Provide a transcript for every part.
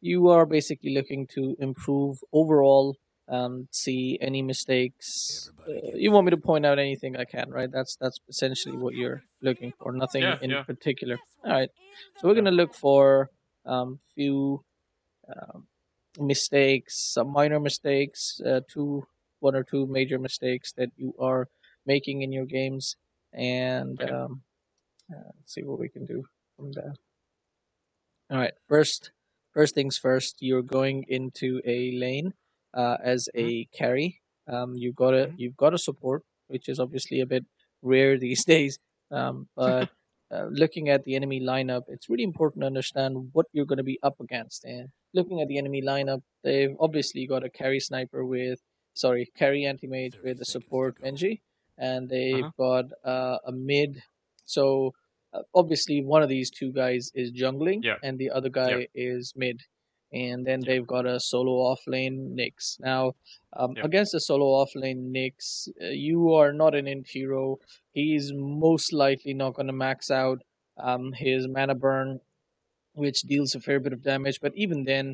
you are basically looking to improve overall. See any mistakes. You want me to point out anything I can, right? That's essentially what you're looking for. Nothing Yeah, in yeah, particular. All right. So we're yeah. gonna look for few um, mistakes, some minor mistakes, one or two major mistakes that you are making in your games, and Okay. see what we can do from there. All right. First things first. You're going into a lane as Mm-hmm. a carry. Mm-hmm. You've got a support, which is obviously a bit rare these days. But looking at the enemy lineup, it's really important to understand what you're going to be up against. And looking at the enemy lineup, they've obviously got a carry sniper with, sorry, carry anti mage with a support Benji, and they've Uh-huh. got a mid. So obviously one of these two guys is jungling Yeah, and the other yeah, guy is mid, and then yeah, they've got a solo off lane Nyx. Now yeah. against the solo off lane Nyx, you are not an int hero. He's most likely not going to max out his mana burn, which deals a fair bit of damage. But even then,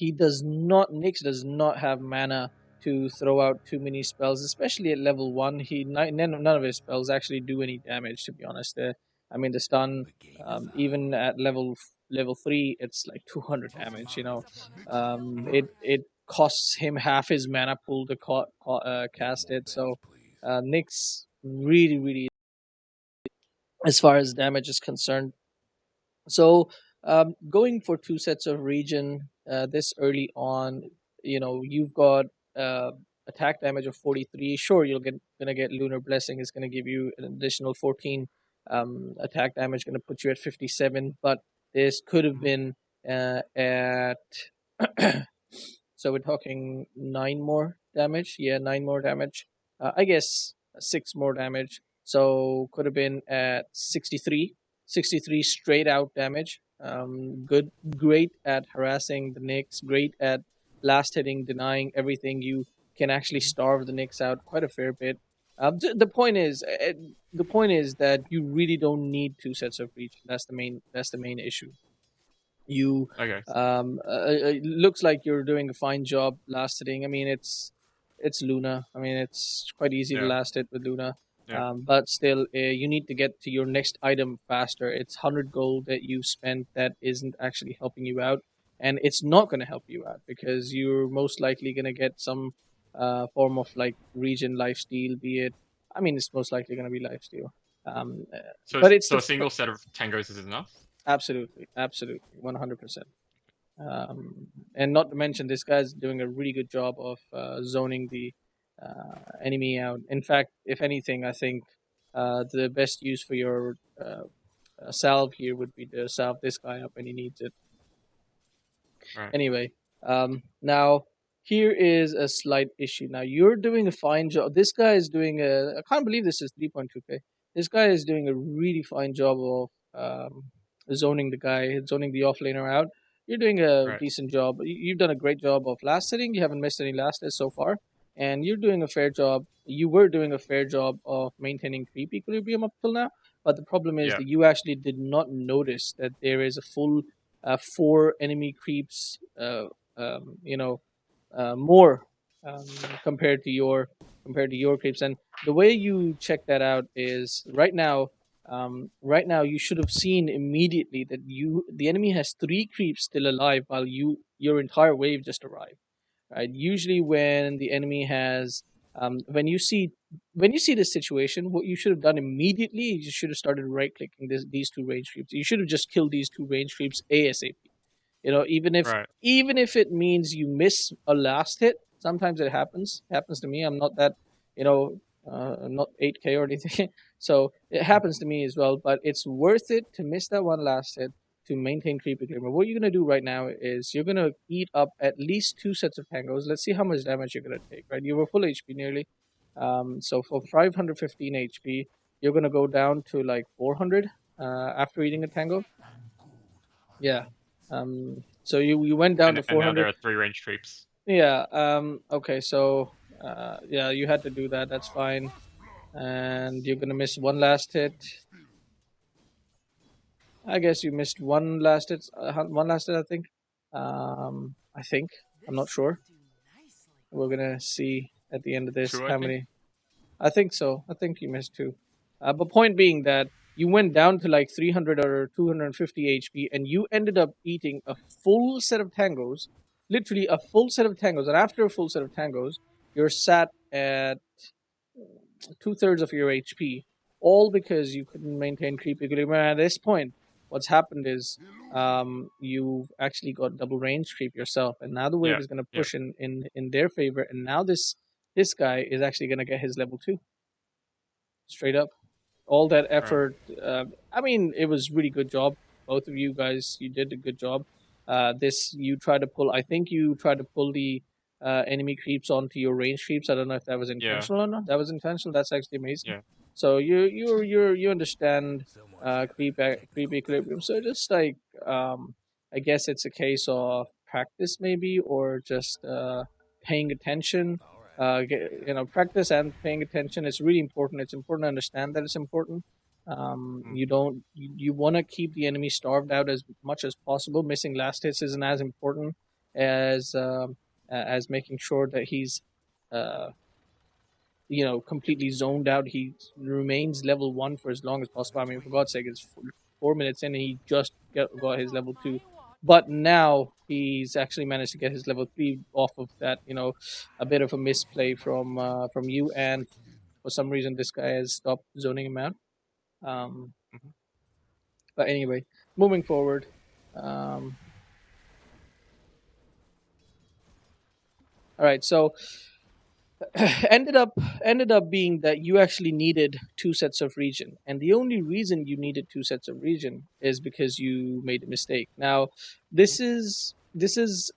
he does not. Nyx does not have mana to throw out too many spells, especially at level one. None of his spells actually do any damage. To be honest, I mean the stun, even at level three, it's like 200 damage. It costs him half his mana pool to cast it. So, Nyx really, as far as damage is concerned, so going for two sets of region this early on, you've got uh, attack damage of 43. Sure, gonna get Lunar Blessing is gonna give you an additional 14 attack damage, gonna put you at 57. But this could have Mm-hmm. been at so we're talking nine more damage. Yeah, nine more damage. I guess six more damage. So could have been at 63, 63 straight out damage. Great at harassing the Knicks. Great at last hitting, denying everything. You can actually Mm-hmm. starve the Knicks out quite a fair bit. The point is that you really don't need two sets of reach. That's the main issue. You Okay. it looks like you're doing a fine job last hitting. I mean, it's Luna. I mean, it's quite easy to Yeah, last hit with Luna. yeah. But still, you need to get to your next item faster. It's 100 gold that you spent that isn't actually helping you out, and it's not going to help you out because you're most likely going to get some form of like region lifesteal, be it. I mean, it's most likely going to be lifesteal. But it's So the a single set of tangos is enough. absolutely 100%. And not to mention, this guy's doing a really good job of zoning the enemy out. In fact, if anything, I think the best use for your salve here would be to salve this guy up when he needs it. Right. Anyway, now here is a slight issue. Now you're doing a fine job. This guy is doing a. I can't believe this is 3.2k. This guy is doing a really fine job of zoning the guy, zoning the offlaner out. You're doing a Right. decent job. You've done a great job of last hitting. You haven't missed any last hits so far, and you're doing a fair job. You were doing a fair job of maintaining creep equilibrium up till now. But the problem is Yeah. that you actually did not notice that there is a full four enemy creeps, more compared to your creeps. And the way you check that out is right now. Right now, you should have seen immediately that the enemy has three creeps still alive while your entire wave just arrived. Right? Usually, when the enemy has when you see this situation, what you should have done immediately, you should have started right clicking these two range creeps. You should have just killed these two range creeps ASAP. Right. Even if it means you miss a last hit, sometimes it happens to me. I'm not that, not 8k or anything. So it happens to me as well, but it's worth it to miss that one last hit to maintain creep equilibrium. What you're going to do right now is you're going to eat up at least two sets of tangos. Let's see how much damage you're going to take, right? You were full HP nearly. So for 515 HP, you're going to go down to like 400 after eating a tango. Yeah. So you went down to And now there 400. are three range creeps. Yeah. Okay. So yeah, you had to do that. That's fine. And you're gonna miss one last hit. I guess you missed one last hit. One last hit, I think. I think. I'm not sure. We're gonna see at the end of this Two, I how think. many. I think so. I think you missed two. But point being that you went down to like 300 or 250 HP, and you ended up eating a full set of tangos, literally a full set of tangos. And after a full set of tangos, you're sat at two-thirds of your HP, all because you couldn't maintain creep equilibrium. And at this point, what's happened is you've actually got double range creep yourself, and now the wave Yeah. is going to Yeah. push in their favor. And now this guy is actually going to get his level two straight up. All that Right. effort. I mean, it was really good job. Both of you guys, you did a good job. This you tried to pull. I think you tried to pull the enemy creeps onto your range creeps. I don't know if that was Yeah. intentional or not. That was intentional. That's actually amazing. Yeah. So you understand creep equilibrium. So just like I guess it's a case of practice maybe, or just paying attention. Practice and paying attention is really important. It's important to understand that it's important. You Mm-hmm. don't you want to keep the enemy starved out as much as possible. Missing last hits isn't as important as as making sure that he's uh, completely zoned out. He remains level one for as long as possible. I mean, for God's sake, it's 4 minutes in and he just got his level two. But now he's actually managed to get his level three off of that, a bit of a misplay from you, and for some reason this guy has stopped zoning him out. Um, Mm-hmm. but anyway, moving forward. Um, all right, so ended up ended up being that you actually needed two sets of region, and the only reason you needed two sets of region is because you made a mistake. Now this is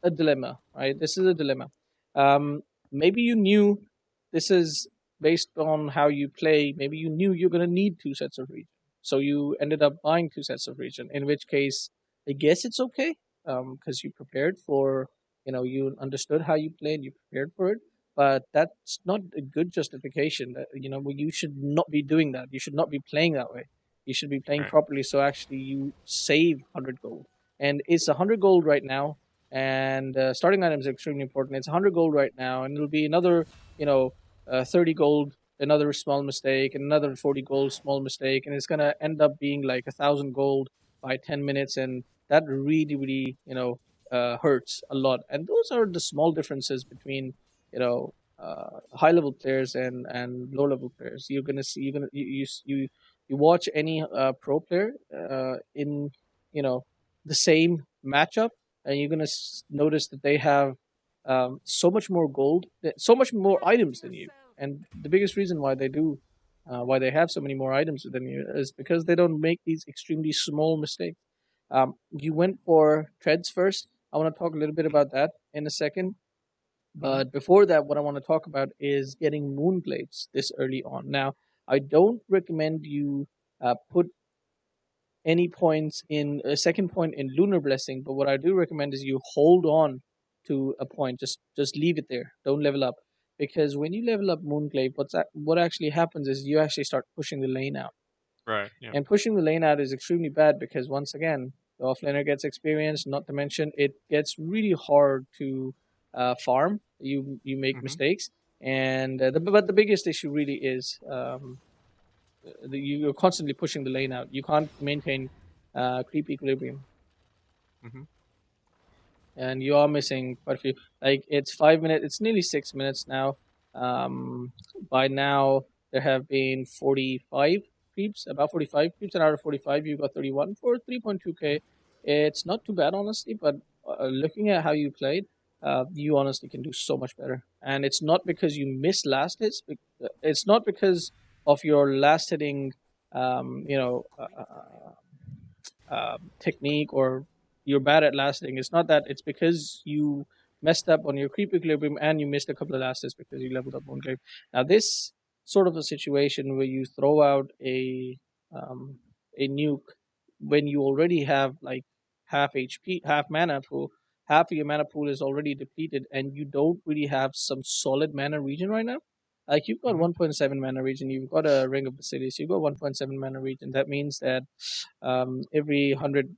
a dilemma, right? This is a dilemma. Maybe you knew, this is based on how you play, maybe you knew you're going to need two sets of region, so you ended up buying two sets of region, in which case I guess it's okay, because you prepared for, you understood how you played, you prepared for it. But that's not a good justification. That, you should not be doing that. You should not be playing that way. You should be playing Right. properly. So actually, you save 100 gold, and it's 100 gold right now. And starting item is extremely important. It's 100 gold right now, and it'll be another, 30 gold, another small mistake, and another 40 gold, small mistake, and it's gonna end up being like 1,000 gold by 10 minutes, and that really, really, hurts a lot. And those are the small differences between, high level players and low level players. You're gonna see, you watch any pro player in, the same matchup, and you're gonna notice that they have so much more gold, so much more items than you. And the biggest reason why they do, why they have so many more items than you, is because they don't make these extremely small mistakes. You went for treads first. I want to talk a little bit about that in a second. Mm-hmm. But before that, what I want to talk about is getting moonblades this early on. Now, I don't recommend you put any points in a second point in lunar blessing, but what I do recommend is you hold on to a point. Just leave it there. Don't level up, because when you level up moonglaive, what actually happens is you actually start pushing the lane out, Right. Yeah. and pushing the lane out is extremely bad because once again, the offlaner gets experience. Not to mention, it gets really hard to farm. You make Mm-hmm. mistakes, and but the biggest issue really is you're constantly pushing the lane out. You can't maintain creep equilibrium, Mm-hmm. and you are missing quite a few. Like it's 5 minutes. It's nearly 6 minutes now. Um, by now there have been 45 creeps, about 45 creeps, and out of 45 you got 31 for 3.2k. It's not too bad honestly, but looking at how you played, you honestly can do so much better. And it's not because you missed last hits. It's not because of your last hitting, um, you know, uh, uh, technique, or you're bad at lasting. It's not that. It's because you messed up on your creep equilibrium and you missed a couple of last hits because you leveled up one claim. Now this sort of a situation where you throw out um, a nuke when you already have like half HP, half mana pool, half of your mana pool is already depleted, and you don't really have some solid mana region right now. Like you've got Mm-hmm. 1.7 mana region, you've got a Ring of Basilius, you've got 1.7 mana region. That means that every 100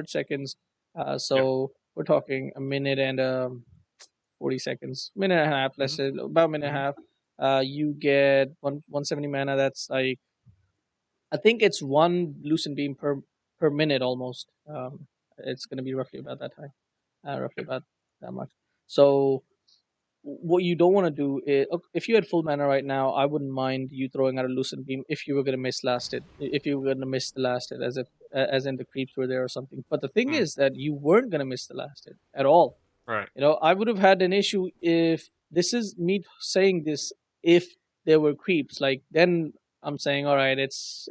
seconds, Yep. So we're talking a minute and 40 seconds, minute and a half, let's Mhm. say about a minute and a Mhm. half. You get 170 mana. That's like, I think it's one lucent beam per minute almost. It's going to be roughly about that time, roughly Yep. about that much. So what you don't want to do is, if you had full mana right now, I wouldn't mind you throwing out a lucent beam if you were going to miss last it, if you were going to miss the last it, as in the creeps were there or something. But the thing Mm. is that you weren't going to miss the last it at all. Right. I would have had an issue if this is me saying this if there were creeps. Like then I'm saying, all right, it's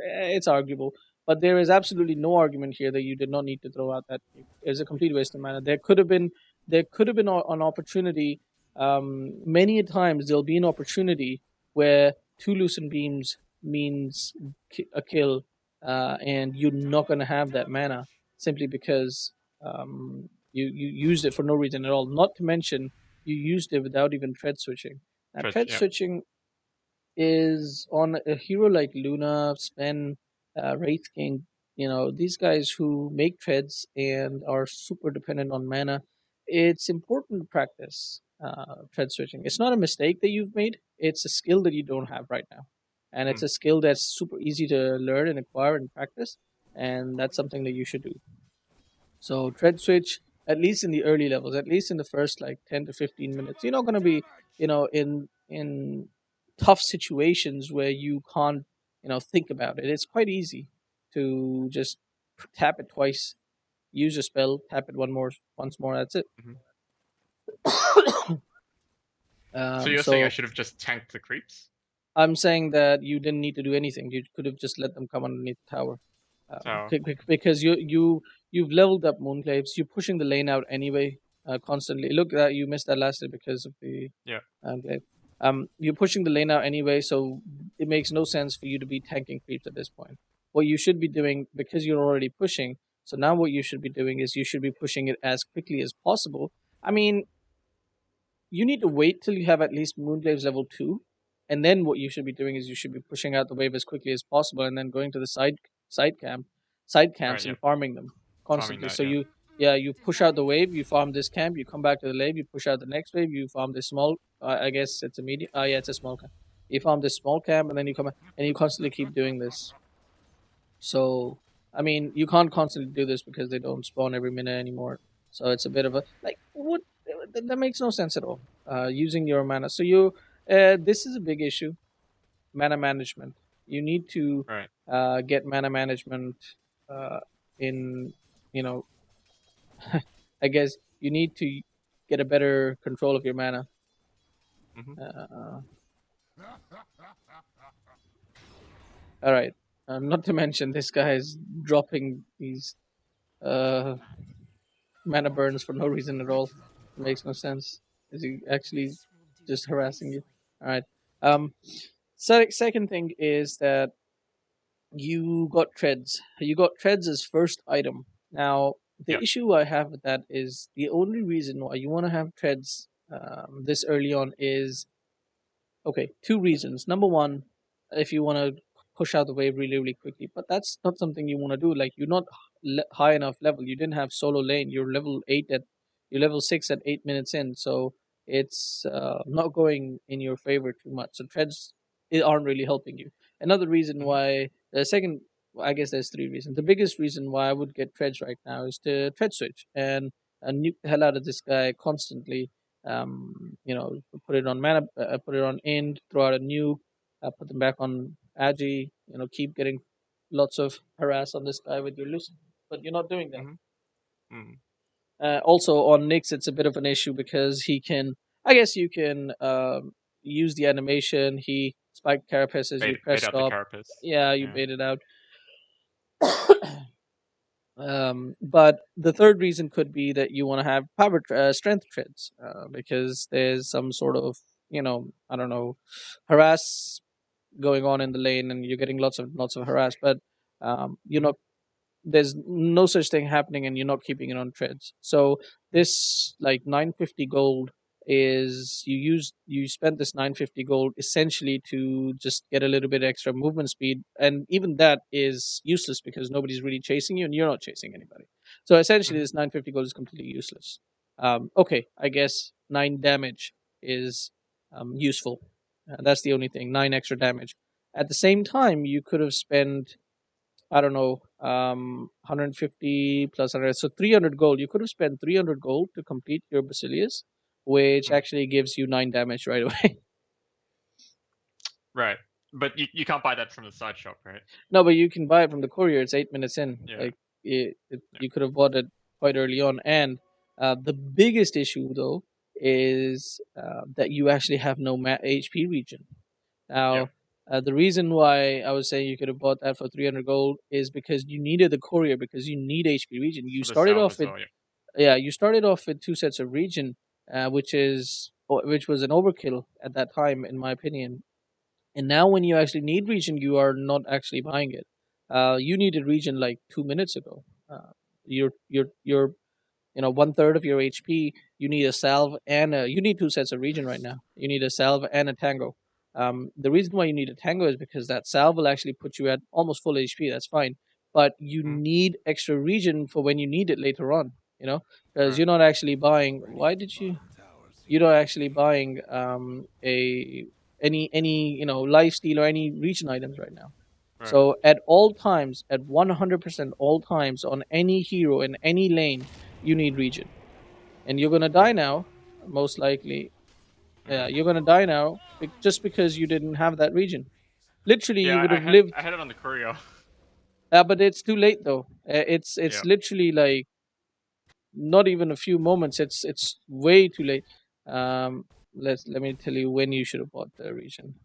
arguable. But there is absolutely no argument here that you did not need to throw out that creep. It's a complete waste of mana. There could have been an opportunity. Many a times there'll be an opportunity where two lucent beams means a kill, and you're not going to have that mana simply because you used it for no reason at all. Not to mention you used it without even tread switching. Now Stretch. tread Yep. switching is on a hero like Luna, Sven, Wraith King. These guys who make treads and are super dependent on mana. It's important to practice tread switching. It's not a mistake that you've made. It's a skill that you don't have right now, and it's Mm. a skill that's super easy to learn and acquire and practice. And that's something that you should do. So tread switch, at least in the early levels, at least in the first like 10 to 15 minutes, you're not going to be, in tough situations where you can't, think about it. It's quite easy to just tap it twice, use a spell, tap it once more. That's it. Mhm. So Um, you're saying I so should have just tanked the creeps? I'm saying that you didn't need to do anything. You could have just let them come underneath the tower, So. because you've leveled up Moonclaves. You're pushing the lane out anyway, constantly. Look, that you missed that last hit because of the Yeah. glaive. You're pushing the lane out anyway, so it makes no sense for you to be tanking creeps at this point. What you should be doing, because you're already pushing, so now what you should be doing is you should be pushing it as quickly as possible. I mean, you need to wait till you have at least Moonglave's level 2, and then what you should be doing is you should be pushing out the wave as quickly as possible, and then going to the side camp side Right. camps Yep. and farming them Farming constantly. that. So Yeah. you push out the wave, you farm this camp, you come back to the wave, you push out the next wave, you farm this small. I guess it's a medium. Yeah, it's a small camp. You farm this small camp, and then you come and you constantly keep doing this. So, I mean, you can't constantly do this because they don't spawn every minute anymore. So it's a bit of a like what that makes no sense at all. Using your mana, so this is a big issue. Mana management. You need to Right. get mana management uh, in you know. I guess you need to get a better control of your mana. Mhm. Uh, all right. Not to mention this guy is dropping these uh, mana burns for no reason at all. It makes no sense. Is he actually just harassing you? All right. Um. Second thing is that you got treads. You got treads as first item. Now the Yep. issue I have with that is the only reason why you want to have treads this early on is okay, two reasons. Number one, if you want to push out the wave really, really quickly, but that's not something you want to do. Like you're not high enough level. You didn't have solo lane. You're level 6 at 8 minutes in. So it's not going in your favor too much. So treads aren't really helping you. Another reason Mhm. why the second, I guess there's three reasons. The biggest reason why I would get treads right now is to tread switch and nuke the hell out of this guy constantly. Put it on mana, put it on end, throw out a nuke, put them back on agi. Keep getting lots of harass on this guy with your loose, but you're not doing that. Mhm. Mm. Also on Nyx, it's a bit of an issue because he can. I guess you can use the animation. He spiked carapaces. You Bait press out the stop. carapace. Yeah, you Yeah. bait it out. But the third reason could be that you want to have strength treads because there's some sort of I don't know harass going on in the lane and you're getting lots of harass, but you're Mhm. not. There's no such thing happening and you're not keeping it on treads. So this like 950 gold. is you spent this 950 gold essentially to just get a little bit extra movement speed, and even that is useless because nobody's really chasing you and you're not chasing anybody. So essentially, Mm-hmm. this 950 gold is completely useless. Okay, I guess 9 damage is useful. That's the only thing. 9 extra damage. At the same time, you could have spent, I don't know, 150 plus 100, so 300 gold. You could have spent 300 gold to complete your Basilius, which Mm. actually gives you 9 damage right away. Right. But you can't buy that from the side shop, right? No, but you can buy it from the courier. It's 8 minutes in. Yeah. Like Yeah. you could have bought it quite early on. And the biggest issue though is that you actually have no HP region. Yeah. Now, the reason why I was saying you could have bought that for 300 gold is because you needed the courier because you need HP region. You For the started salve off as with well. Yeah. yeah, you started off with 2 sets of region, which was an overkill at that time, in my opinion. And now, when you actually need region, you are not actually buying it. You needed region like 2 minutes ago. You're 1/3 of your HP. You need a salve and you need 2 sets of region right now. You need a salve and a tango. The reason why you need a tango is because that salve will actually put you at almost full HP. That's fine, but you Mm. need extra region for when you need it later on. Because Right. you're not actually buying. Why did you? You're not actually buying a any life steal or any region items right now. Right. So at all times, at 100% all times on any hero in any lane, you need region, and you're gonna die Right. now, most likely. Mm-hmm. You're gonna die now just because you didn't have that region. Literally, Yeah, you would I have had lived. I had it on the Courier. But it's too late though. It's Yeah. literally like not even a few moments. It's way too late. Let me tell you when you should have bought the region.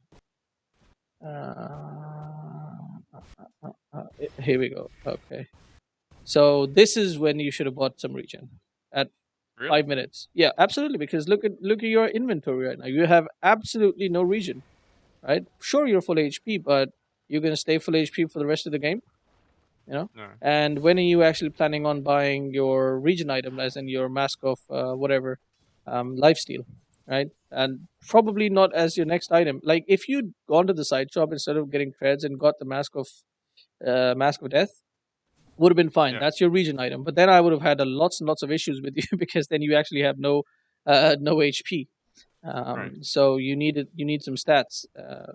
Here we go. Okay, so this is when you should have bought some region at Really? 5 minutes. Yeah, absolutely. Because look at your inventory right now. You have absolutely no region, right? Sure, you're full HP, but you're gonna stay full HP for the rest of the game. you know No. and when are you actually planning on buying your region item, as in your mask of whatever, lifesteal, right? And probably not as your next item. Like if you'd gone to the side shop instead of getting treads and got the mask of death, would have been fine. Yeah. That's your region item. But then I would have had lots and lots of issues with you because then you actually have no HP. Right. So you need some stats.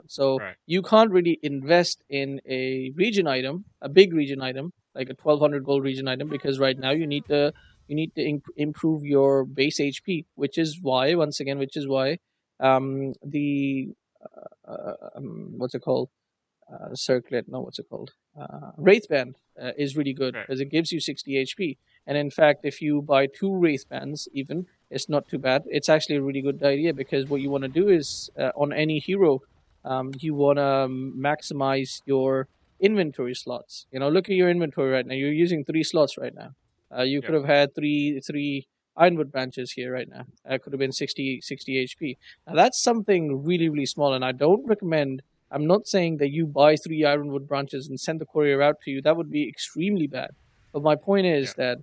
So Right. you can't really invest in a region item, a big region item like a 1200 gold region item, because right now you need to improve your base HP, which is why, once again, the what's it called, circlet, no, what's it called, wraith band is really good Right. because it gives you 60 HP. And in fact, if you buy two wraith bands, even, it's not too bad. It's actually a really good idea because what you want to do is, on any hero, you want to maximize your inventory slots. Look at your inventory right now. You're using 3 slots right now. You could Yeah. have had three ironwood branches here right now. Could have been 60 HP. Now that's something really, really small, and I don't recommend. I'm not saying that you buy 3 ironwood branches and send the courier out to you. That would be extremely bad. But my point Yeah. is that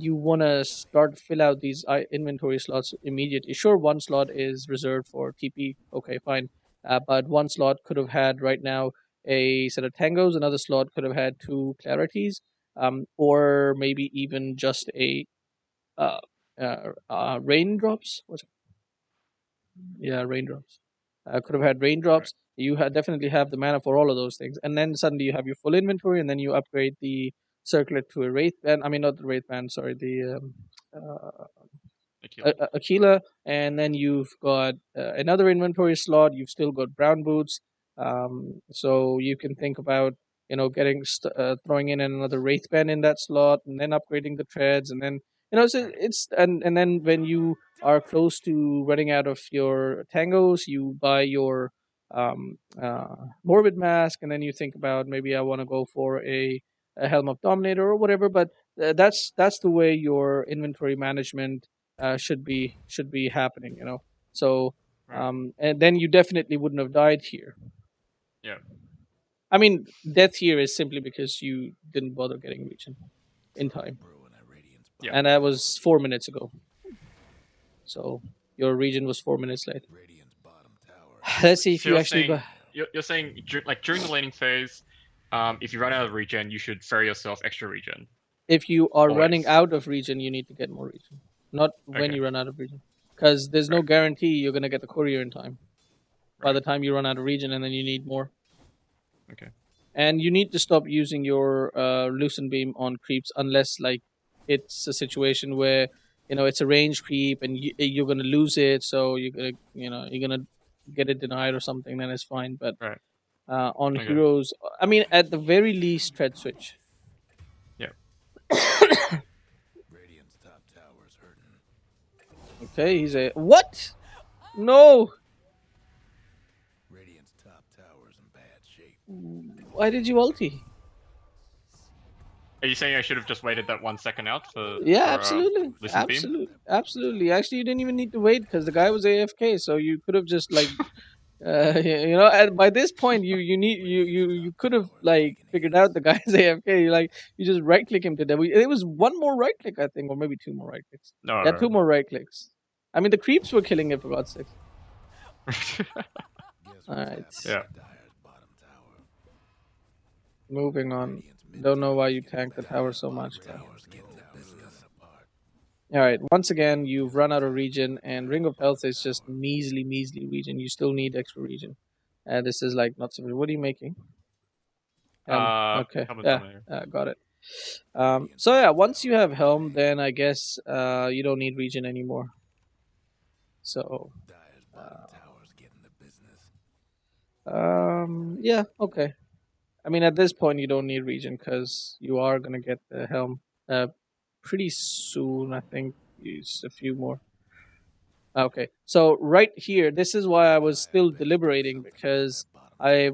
you want to start fill out these inventory slots immediately. Sure, one slot is reserved for TP. Okay, fine. But one slot could have had right now a set of tangos. Another slot could have had two clarities, or maybe even just a uh, raindrops. Yeah, raindrops. Could have had Right. raindrops. You definitely have the mana for all of those things, and then suddenly you have your full inventory, and then you upgrade the circlet to a wraith band. I mean, not the wraith band. Sorry, the uh, Aquila. Aquila, and then you've got another inventory slot. You've still got brown boots, so you can think about getting throwing in another wraith band in that slot, and then upgrading the treads, and then so Right. it's and then when you are close to running out of your tangos, you buy your morbid mask, and then you think about maybe I want to go for a helm of dominator or whatever. But that's the way your inventory management should be happening. So Right. and then you definitely wouldn't have died here. Yeah. I mean, death here is simply because you didn't bother getting region in time, Yeah. and that was 4 minutes ago. So your region was 4 minutes late. Let's see if So you actually go. you're saying like during the laning phase, if you run out of regen, you should ferry yourself extra regen If you are running always. out of region, you need to get more region, not when Okay, you run out of region, because there's no right, guarantee you're gonna get the courier in time. By right, the time you run out of region, and then you need more. okay, And you need to stop using your loosen beam on creeps unless like it's a situation where it's a range creep and you're gonna lose it, so you're gonna get it denied or something. Then it's fine. But right, on okay, heroes, I mean, at the very least, tread switch. yeah. Okay, he's a what? No. Why did you ulti? Are you saying I should have just waited that 1 second out Yeah, for absolutely, listen beam? absolutely, absolutely. Actually, you didn't even need to wait because the guy was AFK, so you could have just like by this point, you could have like figured out the guy's AFK. You just right click him to death. It was one more right click, I think, or maybe two more right clicks. Yeah, No. two more right clicks. I mean, the creeps were killing it for God's sake. All right, Yeah. moving on. Don't know why you tanked the tower so much, but all right. Once again, you've run out of region, and Ring of Health is just measly, measly region. You still need extra region. This is like not so. What are you making? Okay. Helmet Yeah. dominator. Got it. So yeah, once you have Helm, then I guess you don't need region anymore. So yeah, okay. I mean, at this point, you don't need region because you are gonna get the Helm pretty soon. I think use a few more. Okay, so right here, this is why I was still deliberating because I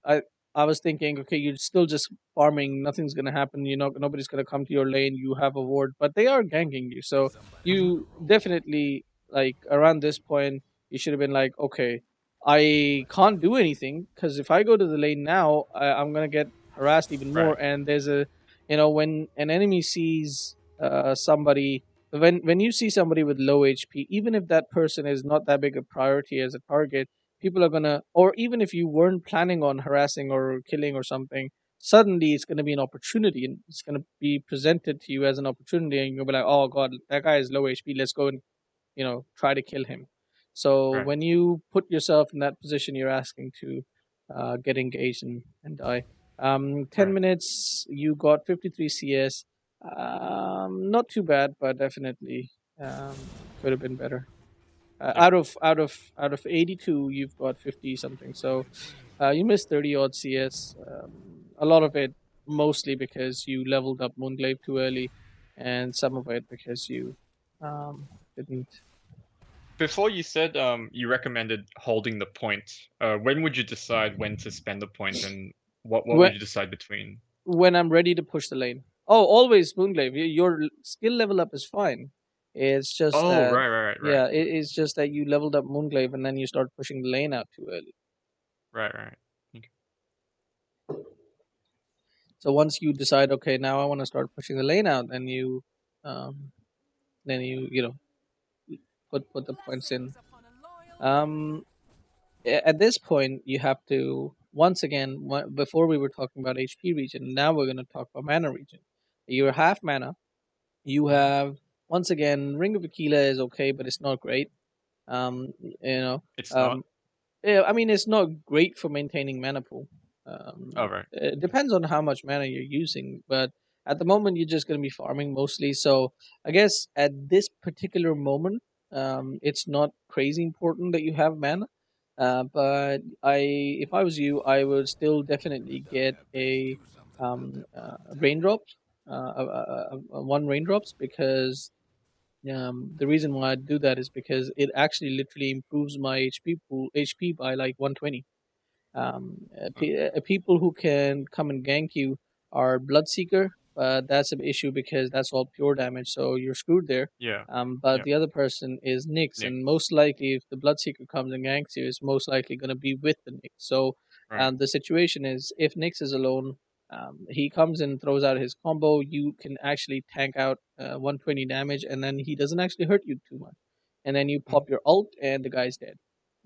I I was thinking, okay, you're still just farming. Nothing's gonna happen. Nobody's gonna come to your lane. You have a ward, but they are ganking you. So you definitely like around this point, you should have been like, okay, I can't do anything because if I go to the lane now, I'm gonna get harassed even Right, more. And there's when an enemy sees somebody. When you see somebody with low HP, even if that person is not that big a priority as a target, people are gonna, or even if you weren't planning on harassing or killing or something, suddenly it's gonna be an opportunity and it's gonna be presented to you as an opportunity, and you'll be like, oh god, that guy is low HP, let's go and try to kill him. So right, when you put yourself in that position, you're asking to get engaged and die. 10 right. minutes, you got 53 CS. Not too bad, but definitely could have been better. Yep. Out of 82, you've got 50 something. So you missed 30 odd CS. A lot of it mostly because you leveled up Moonglaive too early, and some of it because you didn't. Before you said you recommended holding the point. When would you decide when to spend the point, and what When would you decide between? when I'm ready to push the lane. Oh, always Moonglaive. Your skill level up is fine. It's just Oh, that right, yeah, it's just that you leveled up Moonglaive and then you start pushing the lane out too early. right. Okay. So once you decide, okay, now I want to start pushing the lane out, um, then you put the points in. Um, at this point, you have to once again. Before we were talking about HP region, now we're going to talk about mana region. You're half mana. You have once again Ring of Aquila is okay, but it's not great. You know, It's not. um, yeah, I mean, it's not great for maintaining mana pool. Oh, right. It depends on how much mana you're using, but at the moment you're just going to be farming mostly. So I guess at this particular moment, it's not crazy important that you have mana. But if I was you, I would still definitely get a raindrop, one raindrops because the reason why I do that is because it actually literally improves my HP by like 120. Uh, People who can come and gank you are Bloodseeker, but that's an issue because that's all pure damage, so you're screwed there. yeah, But yeah. the other person is Nyx, Nick. and most likely, if the Bloodseeker comes and ganks you, it's most likely going to be with the Nyx. So Right, the situation is, if Nyx is alone, he comes and throws out his combo. You can actually tank out 120 damage, and then he doesn't actually hurt you too much. and then you Mhm. pop your ult, and the guy's dead.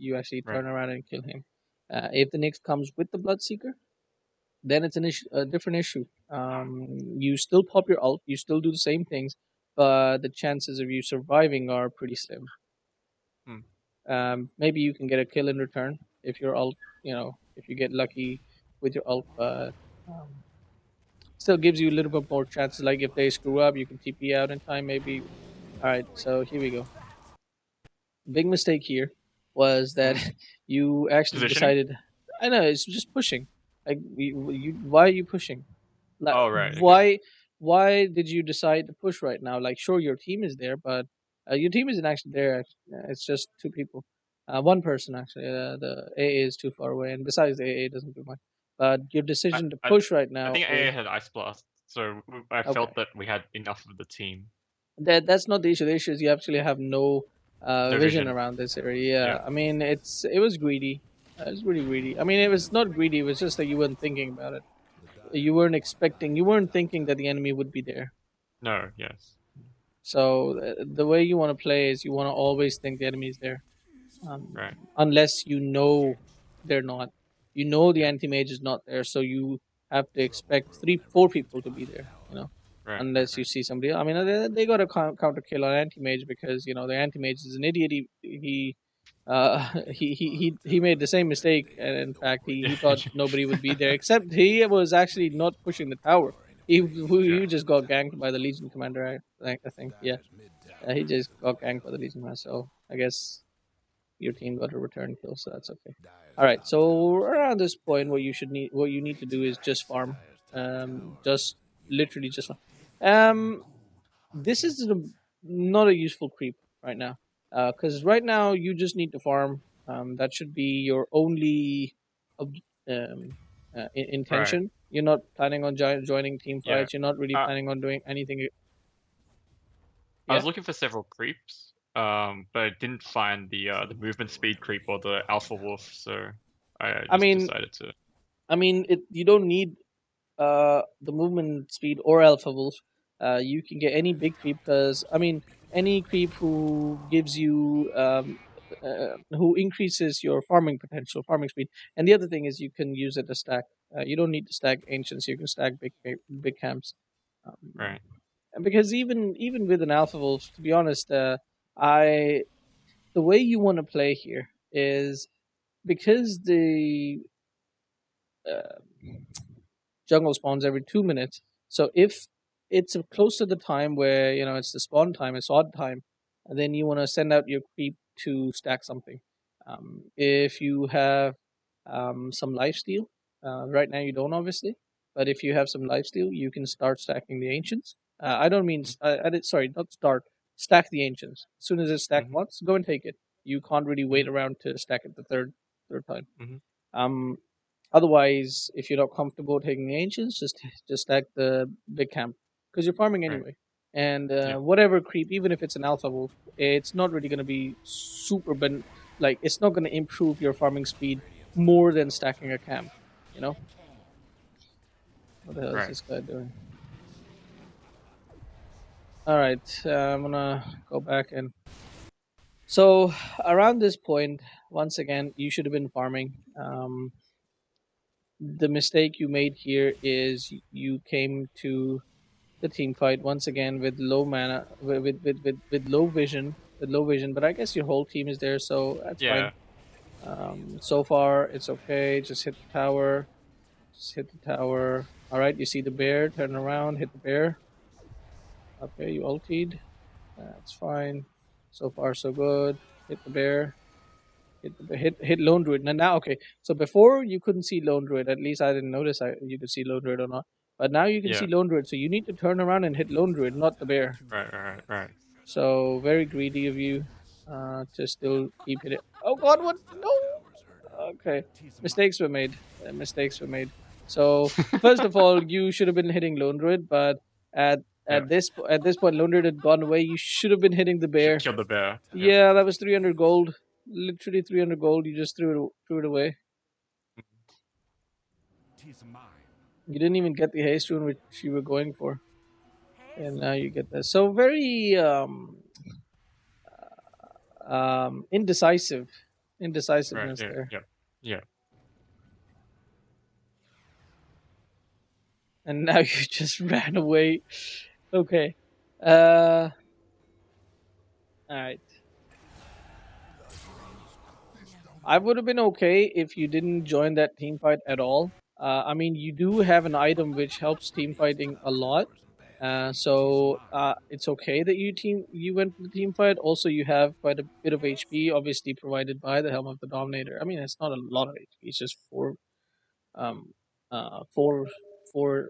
You actually Right. turn around and kill him. If the Nyx comes with the Bloodseeker, then it's a different issue. You still pop your ult, you still do the same things, but the chances of you surviving are pretty slim. Mm. Maybe you can get a kill in return if your ult, if you get lucky with your ult, but um, still gives you a little bit more chances. Like if they screw up, you can TP out in time, maybe. All right, so here we go. Big mistake here was that Mhm. you actually Positioning? decided. I know it's just pushing. Like why are you pushing? Like Oh, right. Okay. why did you decide to push right now? Like sure your team is there, but your team isn't actually there. It's just two people, one person actually. The AA is too far away, and besides the AA doesn't do much. But your I, decision to I, push right I now think is AA had Ice Blast, so I okay. felt that we had enough of the team. That's not the issue. The issue is you actually have no No vision vision. around this area. Yeah, Yeah. I mean it was greedy. It was really greedy. I mean it was not greedy. It was just that you weren't thinking about it. You weren't expecting. You weren't thinking that the enemy would be there. No. Yes. So the way you want to play is you want to always think the enemy is there, Right. unless you know they're not. You know the Yeah. anti mage is not there, so you have to expect three, four people to be there. Right. Right. Unless you Right. see somebody. I mean, they got a counter kill on anti mage because the anti mage is an idiot. He made the same mistake, and in fact, he thought nobody would be there. Except he was actually not pushing the tower. He Yeah. just got ganked by the Legion commander. I think yeah, he just got ganked by the Legion commander. So I guess your team got a return kill, so that's okay. All right, so around this point, what you need to do is just farm, just literally just farm. This is not a useful creep right now, because right now you just need to farm. That should be your only ob- um, Right. intention. You're not planning on joining team Yeah. fights. You're not really Uh, planning on doing anything. I Yeah, was looking for several creeps, but I didn't find the movement speed creep or the alpha wolf, so I I just mean, decided to. you don't need the movement speed or alpha wolf. You can get any big creep because any creep who gives you who increases your farming potential, farming speed. And the other thing is you can use it to stack. You don't need to stack ancients. You can stack big camps. Um, Right. and because even with an alpha wolf, to be honest, I the way you want to play here is because the uh, jungle spawns every 2 minutes. So if it's close to the time where it's the spawn time, it's odd time, and then you want to send out your creep to stack something. If you have some lifesteal, right now you don't obviously, but if you have some lifesteal, you can start stacking the ancients. I don't mean I did sorry, not start stack the ancients. As soon as it's stacked Mm-hmm. once, go and take it. You can't really wait Mm-hmm. around to stack it the third time. Mm-hmm. Um, Otherwise, if you're not comfortable taking ancients, just stack the big camp because you're farming Right. anyway. And Yeah. whatever creep, even if it's an alpha wolf, it's not really going to be super. Like it's not going to improve your farming speed more than stacking a camp. You know what the hell is Right. this guy doing? All right, I'm gonna go back and so around this point, once again, you should have been farming. The mistake you made here is you came to the team fight once again with low mana with low vision but I guess your whole team is there so that's fine. Yeah. So far it's okay. Just hit the tower. Just hit the tower. All right, you see the bear, turn around, hit the bear. Okay, you ultied. That's fine. So far so good. Hit the bear. Hit lone druid. Now okay, so before you couldn't see lone druid. At least I didn't notice you could see lone druid or not, but now you can see Yeah. lone druid, so you need to turn around and hit lone druid, not the bear. Right. Right. Right. So very greedy of you to still keep hitting. Oh God, what? No. Okay, mistakes were made. Mistakes were made. So first of all, you should have been hitting Lone Druid, but at Yeah. at this point, Lone Druid had gone away. You should have been hitting the Should bear. kill the bear. Yeah. Yeah, that was 300 gold. Literally 300 gold. You just threw it away. You didn't even get the haste rune which you were going for, and now you get this. So very Indecisive, Right. indecisiveness Yeah. there. Yeah. Yeah. And now you just ran away. Okay. Uh, all right. I would have been okay if you didn't join that team fight at all. I mean, you do have an item which helps team fighting a lot. So it's okay that you went for the team fight. Also, you have quite a bit of HP, obviously provided by the Helm of the Dominator. I mean, it's not a lot of HP. It's just um, uh, four, four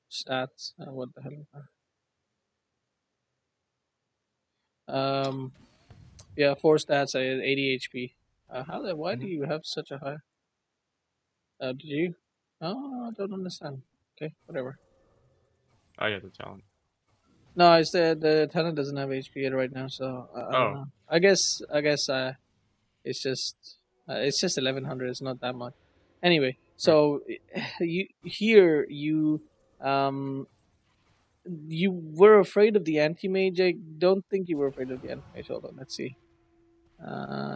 stats. What the hell? Um, yeah, four stats at 80 HP. Why do Hmm. you have such a high? Did you? Oh, I don't understand. Okay, whatever. Oh yeah, the talent. No, it's the talent doesn't have HP yet right now, so I don't Oh. know. I guess it's just 1100. It's not that much. Anyway, Right. so you um you were afraid of the anti mage. I don't think you were afraid of the anti mage. Hold on, let's see.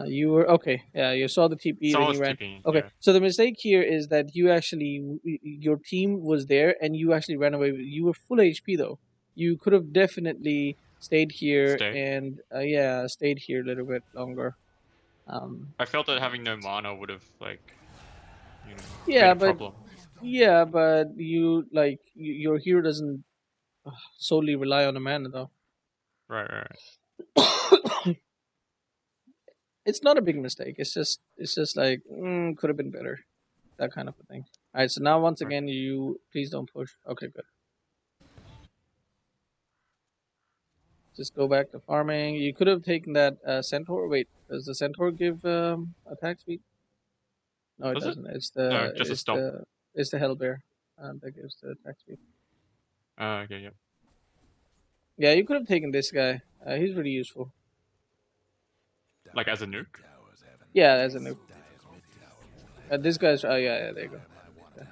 You were okay. Yeah, you saw the TP, then Someone you was ran. TPing. Okay, Yeah. so the mistake here is that you actually your team was there and you actually ran away. You were full HP though. You could have definitely stayed here Stay. and yeah, stayed here a little bit longer. Um, I felt that having no mana would have like made yeah, a but problem. you like your hero doesn't solely rely on a mana though. Right. Right. It's not a big mistake. It's just like could have been better, that kind of a thing. All right, so now once Right. again, you please don't push. Okay, good. Just go back to farming. You could have taken that centaur. Wait, does the centaur give attack speed? No, it Was it? doesn't. No, just a stomp. It's the hell bear that gives the attack speed. Okay. Yeah. Yeah, you could have taken this guy. He's really useful. Like as a nuke. Yeah, as a nuke. This guy's. Oh yeah, yeah. There you go. Okay.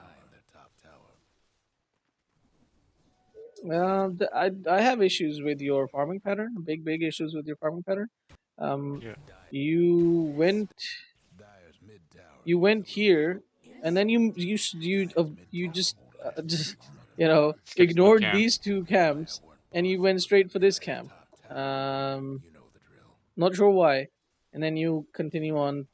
I have issues with your farming pattern. Big issues with your farming pattern. Um, Yeah. you went here, and then you just Skipped the ignored camp. these two camps, and you went straight for this camp. Um, Not sure why, and then you continue on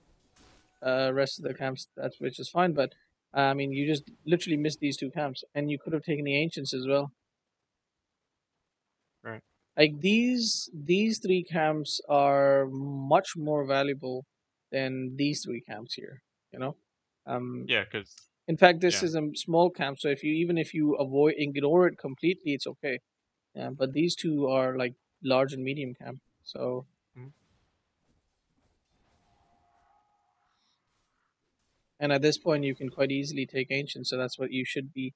rest of the camps. That's which is fine, but I mean you just literally missed these two camps, and you could have taken the ancients as well. Right. Like these three camps are much more valuable than these three camps here. You know, um, Yeah. Cause in fact, this yeah. is a small camp, so if you avoid ignore it completely, it's okay. Yeah, but these two are like large and medium camp. So Mhm. and at this point, you can quite easily take ancient. So that's what you should be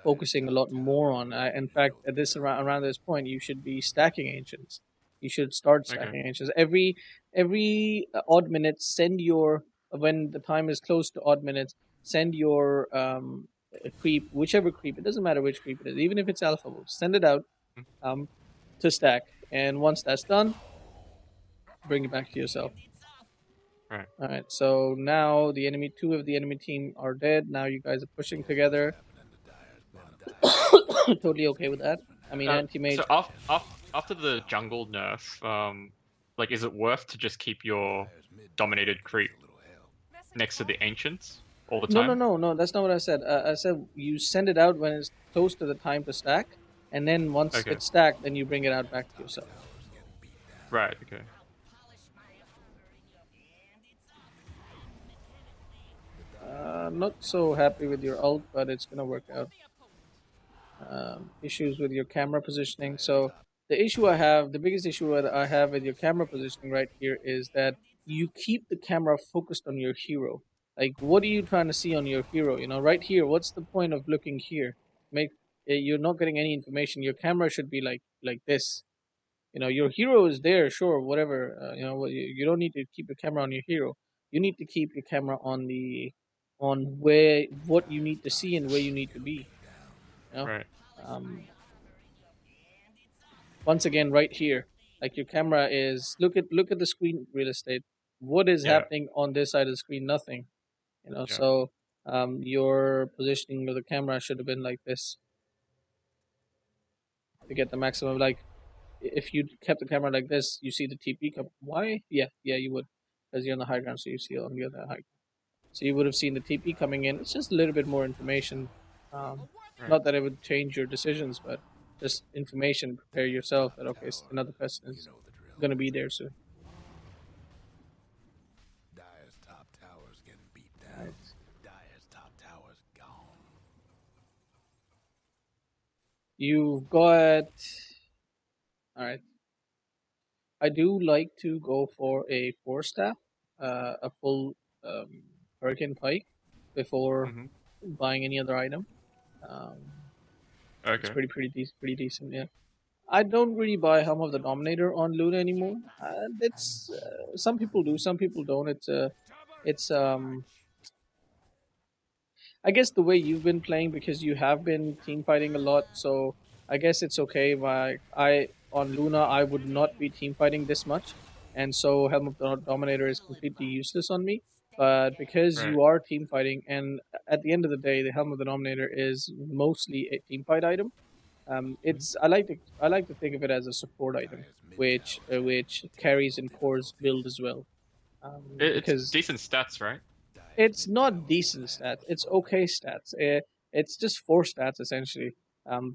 focusing a lot more on. In fact, at this around this point, you should be stacking ancients. You should start Okay. stacking ancients every odd minute. Send your when the time is close to odd minutes. Send your creep, whichever creep. It doesn't matter which creep it is, even if it's alpha. Send it out Mhm. um, to stack, and once that's done, bring it back to yourself. Right. All right, so now two of the enemy team are dead. Now you guys are pushing together. Totally okay with that. I mean, anti So mage. after the jungle nerf, like is it worth to just keep your dominated creep next to the ancients all the No, no, time? no, no. That's not what I said. I said you send it out when it's close to the time to stack, and then once Okay. it's stacked, then you bring it out back to yourself. Right. Okay. Not so happy with your ult, but it's gonna work out. Issues with your camera positioning. So the biggest issue that I have with your camera positioning right here is that you keep the camera focused on your hero. Like, what are you trying to see on your hero? You know, right here. What's the point of looking here? Make You're not getting any information. Your camera should be like this. You know, your hero is there, sure, whatever. You don't need to keep your camera on your hero. You need to keep your camera on where what you need to see and where you need to be. You know, Right. um, once again, right here. Like your camera is look at the screen real estate. What is Yeah. happening on this side of the screen? Nothing. Yeah. So your positioning of the camera should have been like this to get the maximum. Like if you kept the camera like this, you see the TP come. Why? Yeah, you would, because you're on the high ground, so you see on the other high. So you would have seen the TP coming in. It's just a little bit more information. Right. Not that it would change your decisions, but just information. Prepare yourself that okay, another person is going to be there soon. Right. You've got. All right. I do like to go for a four staff, a full um, hurricane pike before Mm-hmm. buying any other item. Um, it's Okay. pretty decent. Yeah. I don't really buy Helm of the Dominator on Luna anymore. It's some people do, some people don't. It's I guess the way you've been playing because you have been team fighting a lot, so I guess it's okay. Like I on Luna, I would not be team fighting this much, and so Helm of the Dominator is completely useless on me. But because Right. you are team fighting, and at the end of the day, the Helm of the Dominator is mostly a team fight item. Mm-hmm. It's I like to think of it as a support item, which carries and cores build as well. It's Because decent stats, right? it's not decent stats. It's okay stats. It's just four stats essentially.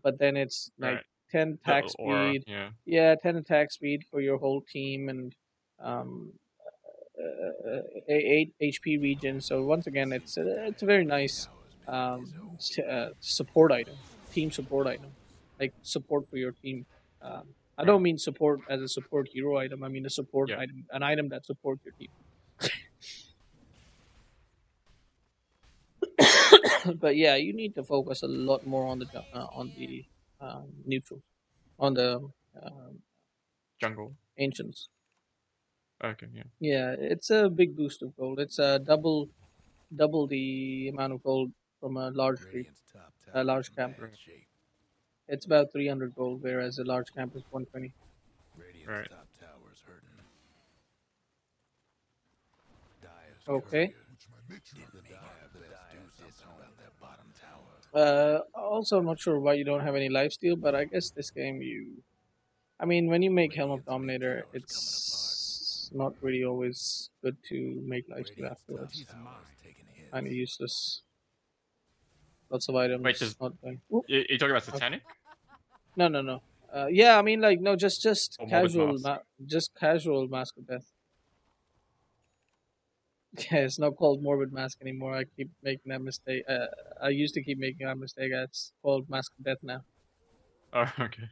But then it's like Right. 10 The attack aura. speed. Yeah. Yeah, 10 attack speed for your whole team and um, 8 HP region. So once again, it's a very nice support item, team support item, like support for your team. I Right. don't mean support as a support hero item. I mean a support Yeah. item, an item that supports your team. But yeah, you need to focus a lot more on the neutral, on the um, Jungle. ancients. Okay. Yeah. Yeah, it's a big boost of gold. It's double the amount of gold from a large tree, a large camp. Right. It's about 300 gold, whereas a large camp is 120. Right. Okay. Also, I'm not sure why you don't have any lifesteal, but I guess this game you. I mean, when you make Helm of Dominator, it's not really always good to make lifesteal afterwards. Kind of useless. Lots of Wait, items does not going. Oop, you talking about okay. Satanic No, no, no. Yeah, I mean, like, no, just or Morbid casual, Mask? just casual Mask of Death. Yeah, it's not called Morbid Mask anymore. I keep making that mistake. I used to keep making that mistake. It's called Mask of Death now. Oh, okay.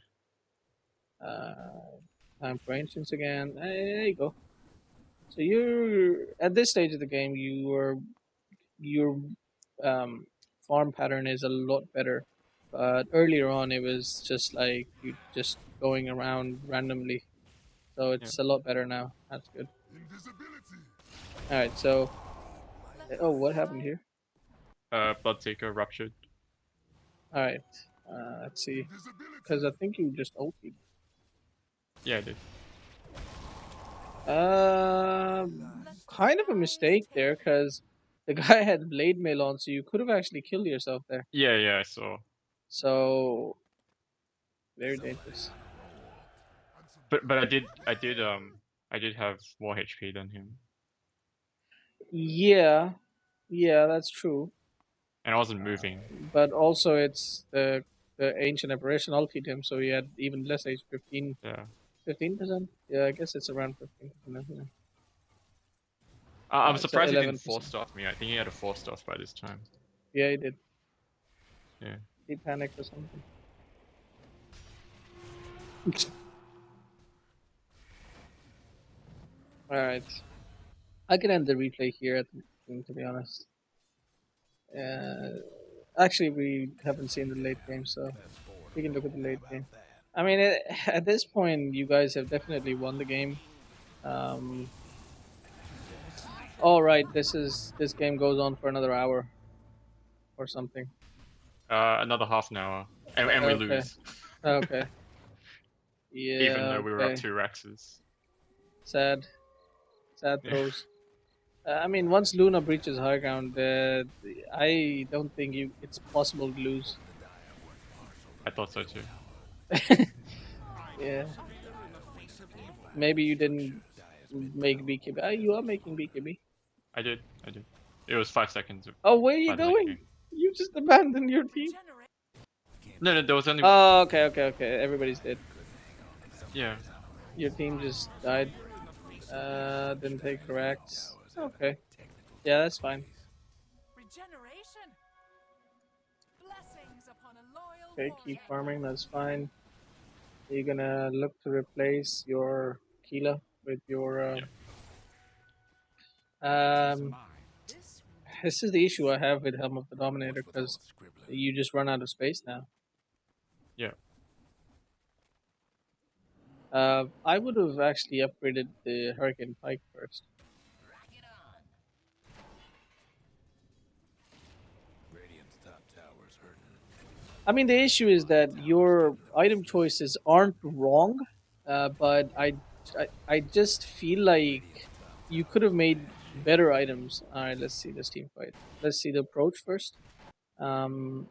Uh, Time for Ancients again. There you go. So you're at this stage of the game. Your farm pattern is a lot better, but earlier on it was just like you just going around randomly. So Yeah. it's a lot better now. That's good. All right. So oh, what happened here? Bloodseeker ruptured. All right. Let's see. Because I think you just ulted. Yeah, I did. Kind of a mistake there because the guy had blade mail on, so you could have actually killed yourself there. Yeah, yeah, I saw. So very dangerous. But I did have more HP than him, Yeah, yeah, that's true. and I wasn't moving. But also, it's the ancient apparition ulted him, so he had even less age, 15, Yeah. 15%. Yeah, I guess it's around 15%. Yeah. I'm It's surprised he didn't 11%. force stuff me. I think he had a force stuff by this time. Yeah, he did. Yeah. He panicked or something. All right, I can end the replay here. To be honest, uh, actually, we haven't seen the late game, so we can look at the late game. I mean, at this point, you guys have definitely won the game. Um, all right, this game goes on for another hour or something. Another half an hour, and we Okay, lose. okay. even Yeah, though we were up okay. 2 Rexes. Sad. Sad Yeah, throws. I mean, once Luna breaches high ground, I don't think it's possible to lose. I thought so too. Yeah. Maybe you didn't make BKB. Ah, you are making BKB. I did. I did. It was 5 seconds Oh, where are you by the late going? game. You just abandoned your team. No, no, there was only Oh, okay, okay, okay. Everybody's dead. yeah, Your team just died. Didn't take corrects. Okay. Yeah, that's fine. Okay, keep farming. That's fine. You're gonna look to replace your Keela with your. yeah, Um, this is the issue I have with Helm of the Dominator because you just run out of space now. yeah. I would have actually upgraded the Hurricane Pike first. I mean, the issue is that your item choices aren't wrong, but I just feel like you could have made better items. All right, let's see this team fight. Let's see the approach first. Um,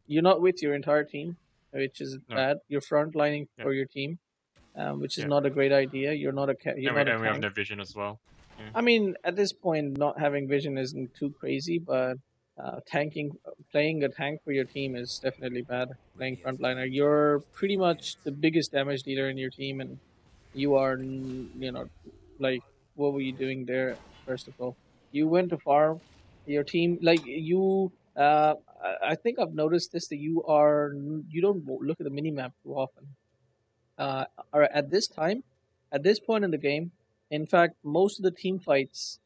you're not with your entire team, which is No, bad. You're frontlining yeah, for your team, which is yeah. not a great idea. You're not a And we have tank. no vision as well. Yeah, I mean, at this point, not having vision isn't too crazy, but playing a tank for your team is definitely bad. Playing frontliner, you're pretty much the biggest damage dealer in your team, and you are, like, what were you doing there? First of all, you went to farm your team, like you. I think I've noticed this that you don't look at the mini map too often. uh, are at this time, at this point in the game. In fact, most of the team fights,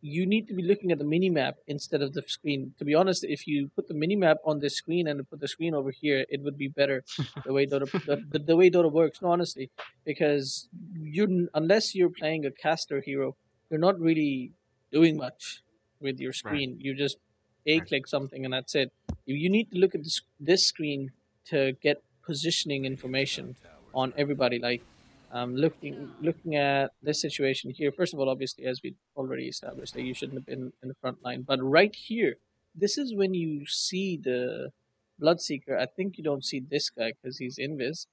you need to be looking at the mini map instead of the screen. To be honest, if you put the mini map on this screen and put the screen over here, it would be better. The way Dota works, no, honestly, because you unless you're playing a caster hero, you're not really doing much with your right, screen. You just a right. click something and that's it. You need to look at this screen to get positioning information on everybody. Like looking at this situation here. First of all, obviously, as we already established, that you shouldn't have been in the front line. But right here, this is when you see the Bloodseeker. I think you don't see this guy because he's invis.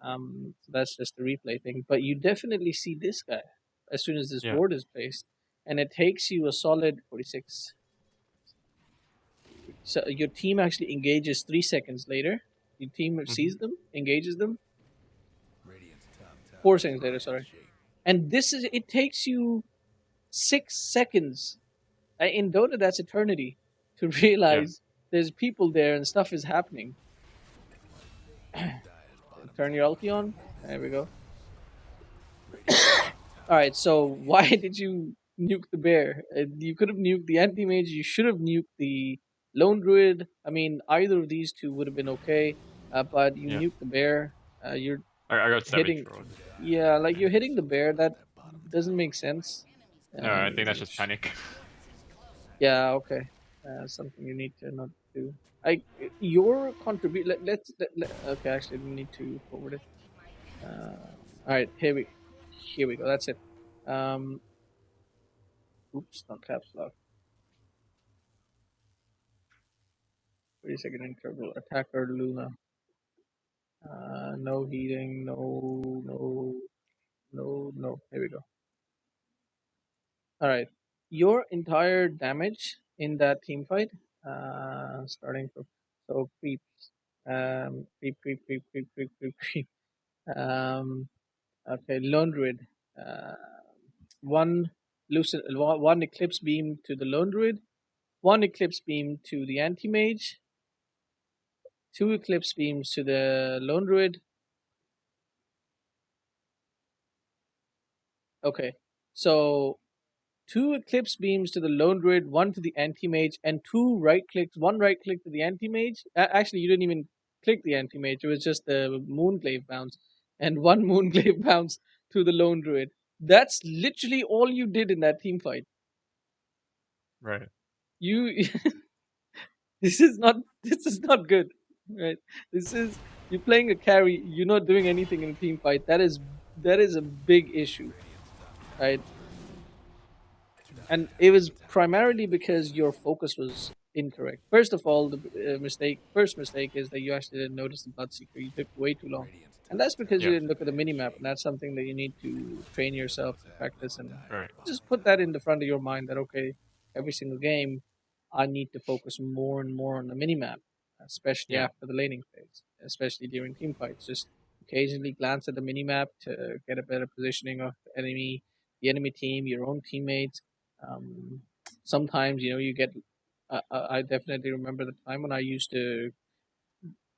So that's just the replay thing. But you definitely see this guy as soon as this Yeah. ward is placed, and it takes you a solid 46. So your team actually engages 3 seconds later. Your team Hmm. sees them, engages them, 4 seconds later. Sorry, and this is it takes you 6 seconds. In Dota, that's eternity to Yeah. realize there's people there and stuff is happening. Turn your ulti on. There we go. All right. So why did you nuke the bear? You could have nuked the anti mage. You should have nuked the lone druid. I mean, either of these two would have been okay, but you Yeah. nuked the bear. You're I got savage hitting, fraud. yeah, like you're hitting the bear. That doesn't make sense. No, I think Um, that's just panic. Yeah, okay. Something you need to not do. I your contribute. Okay, actually, we need to forward it. All right, here we go. That's it. Um, oops, not caps lock. 30-second interval. Attacker Luna. No healing. No, no, no, no. Here we go. All right. Your entire damage in that team fight. Starting from creep. Creep. Um, okay, Lone Druid. Uh, one one Eclipse Beam to the Lone Druid, one Eclipse Beam to the Anti Mage, two Eclipse Beams to the Lone Druid. Okay, so two Eclipse Beams to the Lone Druid, one to the Anti Mage, and one right click to the Anti Mage. Actually, you didn't even click the Anti Mage, it was just the Moonglaive bounce, and one Moonglaive bounce to the Lone Druid. That's literally all you did in that team fight. Right. You this is not good, right? This is You're playing a carry. You're not doing anything in a team fight. That is a big issue, right? And it was primarily because your focus was incorrect. First of all, the first mistake is that you actually didn't notice the Bloodseeker. You took way too long, and that's because you Yeah. didn't look at the mini map. And that's something that you need to train yourself to practice and Right. just put that in the front of your mind that okay, every single game, I need to focus more and more on the mini map, especially Yeah. after the laning phase, especially during team fights. Just occasionally glance at the mini map to get a better positioning of the enemy team, your own teammates. um, Sometimes you get. I definitely remember the time when I used to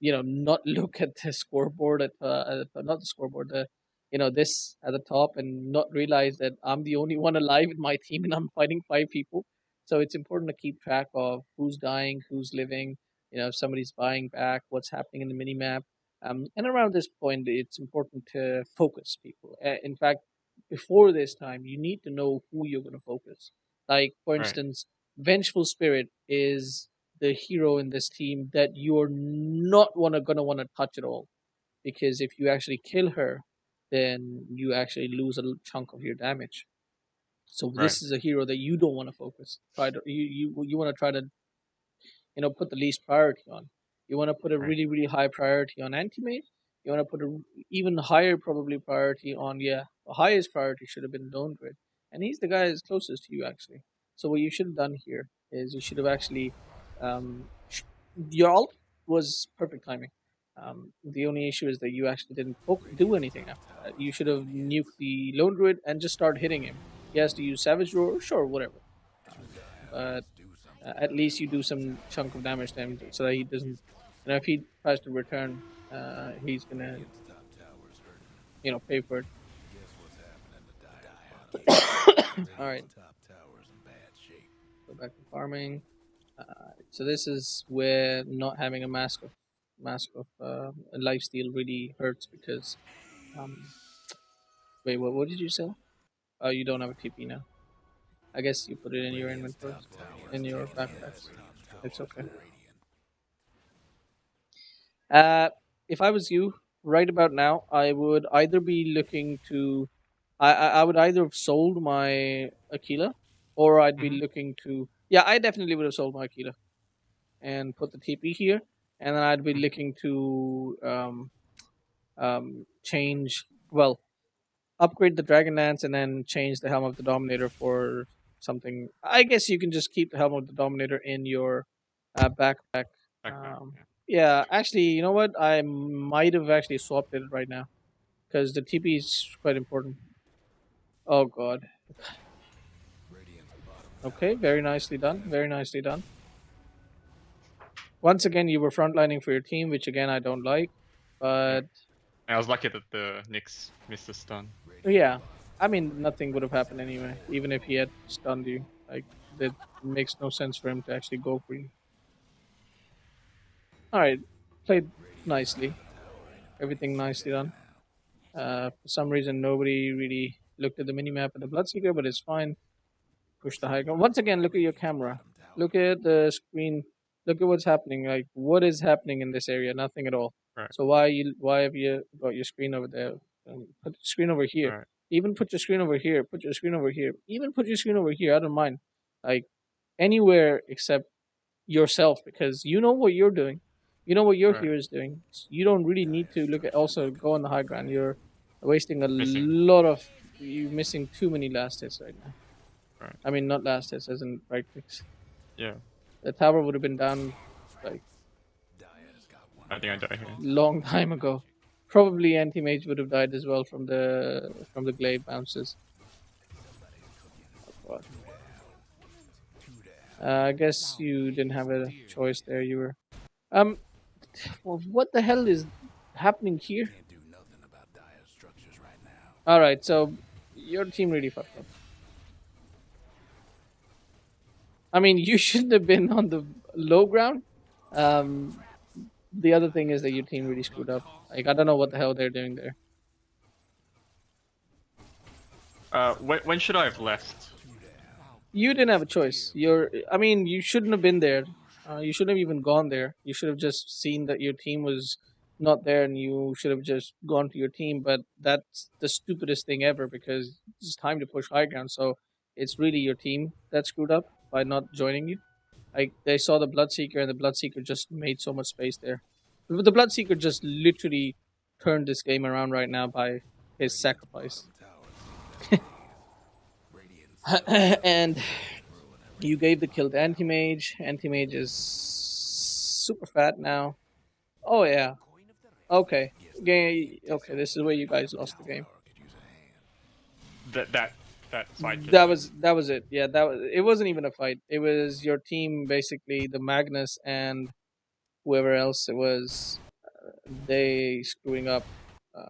not look at the scoreboard not the scoreboard, this at the top, and not realize that I'm the only one alive in my team and I'm fighting five people. So it's important to keep track of who's dying, who's living, if somebody's buying back, what's happening in the mini map. And around this point it's important to focus people. In fact, before this time you need to know who you're going to focus. Like, for Right. instance, Vengeful Spirit is the hero in this team that you're not gonna want to touch at all, because if you actually kill her, then you actually lose a chunk of your damage. So Right. this is a hero that you don't want to focus. Try to you want to try to put the least priority on. You want to put a Right. really really high priority on anti-mage. You want to put a even higher probably priority on, yeah, the highest priority should have been Lone Grid, and he's the guy that's closest to you actually. So what you should have done here is you should have actually your ult was perfect timing. The only issue is that you actually didn't do anything after that. You should have nuked the Lone Druid and just start hitting him. He has to use Savage Roar, sure, whatever. But at least you do some chunk of damage to him so that he doesn't. If he tries to return, he's gonna pay for it. All right, go back to farming. So this is where not having a mask of lifesteal really hurts because um, wait, what did you say? Oh, you don't have a TP now. I guess you put it in your inventories, in your backpacks. It's okay. Uh, if I was you, right about now, I would either be looking to, I would either have sold my Aquila, or I'd be Hmm. looking to, yeah, I definitely would have sold my Aquila and put the TP here, and then I'd be Hmm. looking to change, well, upgrade the Dragon Lance and then change the Helm of the Dominator for something. I guess you can just keep the Helm of the Dominator in your backpack. Backpack. Um, Yeah. yeah, actually, you know what? I might have actually swapped it right now because the TP is quite important. Oh God. Okay, very nicely done. Very nicely done. Once again, you were frontlining for your team, which again I don't like. Yeah. But I was lucky that the Knicks missed the stun. yeah, I mean nothing would have happened anyway, even if he had stunned you. Like, that makes no sense for him to actually go for you. All right, played nicely. Everything nicely done. For some reason, nobody really looked at the minimap of the Bloodseeker, but it's fine. Push the high ground. Once again, look at your camera. Look at the screen. Look at what's happening. Like, what is happening in this area? Nothing at all. Right. So why have you got your screen over there? Put the screen over here. Right. Even put your screen over here. Put your screen over here. Even put your screen over here. I don't mind. Like, anywhere except yourself, because you know what you're doing. You know what your Right. hero is doing. You don't really need to look at also go on the high ground. You're wasting a Missing. lot of. You're missing too many last hits right now. Right. I mean, not last hits, as in right clicks. Yeah. The tower would have been down like I think I die here. long time ago. Probably anti mage would have died as well from the glaive bounces. Oh, God. I guess you didn't have a choice there. You were um. Well, what the hell is happening here? All right, so your team really fucked up. I mean, you shouldn't have been on the low ground. Um, the other thing is that your team really screwed up. Like, I don't know what the hell they're doing there. When should I have left? You didn't have a choice. I mean, you shouldn't have been there. You shouldn't have even gone there. You should have just seen that your team was not there, and you should have just gone to your team. But that's the stupidest thing ever because it's time to push high ground. So it's really your team that screwed up by not joining you. Like they saw the Bloodseeker, and the Bloodseeker just made so much space there. The Bloodseeker just literally turned this game around right now by his sacrifice. And you gave the kill to Anti-Mage. Anti-Mage is super fat now. Oh yeah. Okay. Okay, this is where you guys lost the game. That fight just That was it. Yeah, that was it. Wasn't even a fight. It was your team basically, the Magnus and whoever else it was. They screwing up. Uh,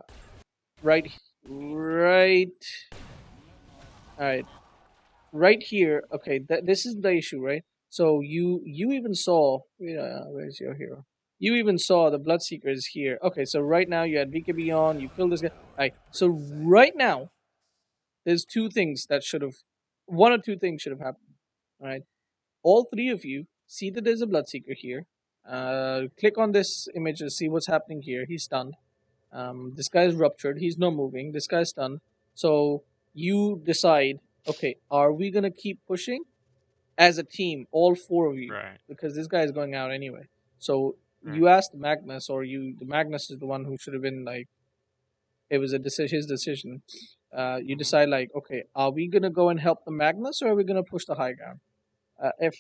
right, right. All right, right here. Okay, this is the issue, right? So you even saw. Where's your hero? You even saw the Bloodseeker is here. Okay, so right now you had BKB on. You killed this guy. All right, so right now there's two things that should have, one or two things should have happened. All right, all three of you see that there's a Bloodseeker here. Click on this image to see what's happening here. He's stunned. This guy's ruptured. He's not moving. This guy's stunned. So you decide, okay, are we gonna keep pushing as a team, all four of you, right. because this guy is going out anyway. So Right. you asked Magnus, or the Magnus is the one who should have been like, it was a decision, his decision. You decide like, okay, are we gonna go and help the Magnus, or are we gonna push the high ground? If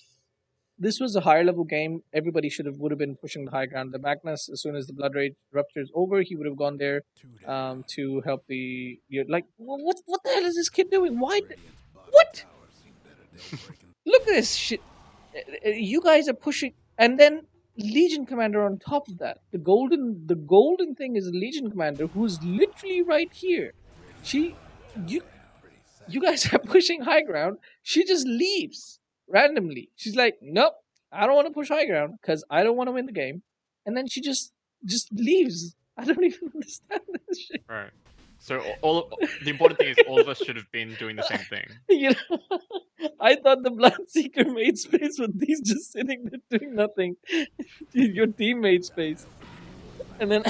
this was a higher level game, everybody would have been pushing the high ground. The Magnus, as soon as the Blood Rage rupture is over, he would have gone there to help the. You're like, what the hell is this kid doing? Why? What? Look at this shit. You guys are pushing, and then Legion Commander on top of that. The golden thing is a Legion Commander who's literally right here. She, you, you guys are pushing high ground. She just leaves randomly. She's like, nope, I don't want to push high ground because I don't want to win the game, and then she just leaves. I don't even understand this shit. Right. So the important thing is all of us should have been doing the same thing. You know, I thought the Bloodseeker made space, but these just sitting there doing nothing. Your team made space, and then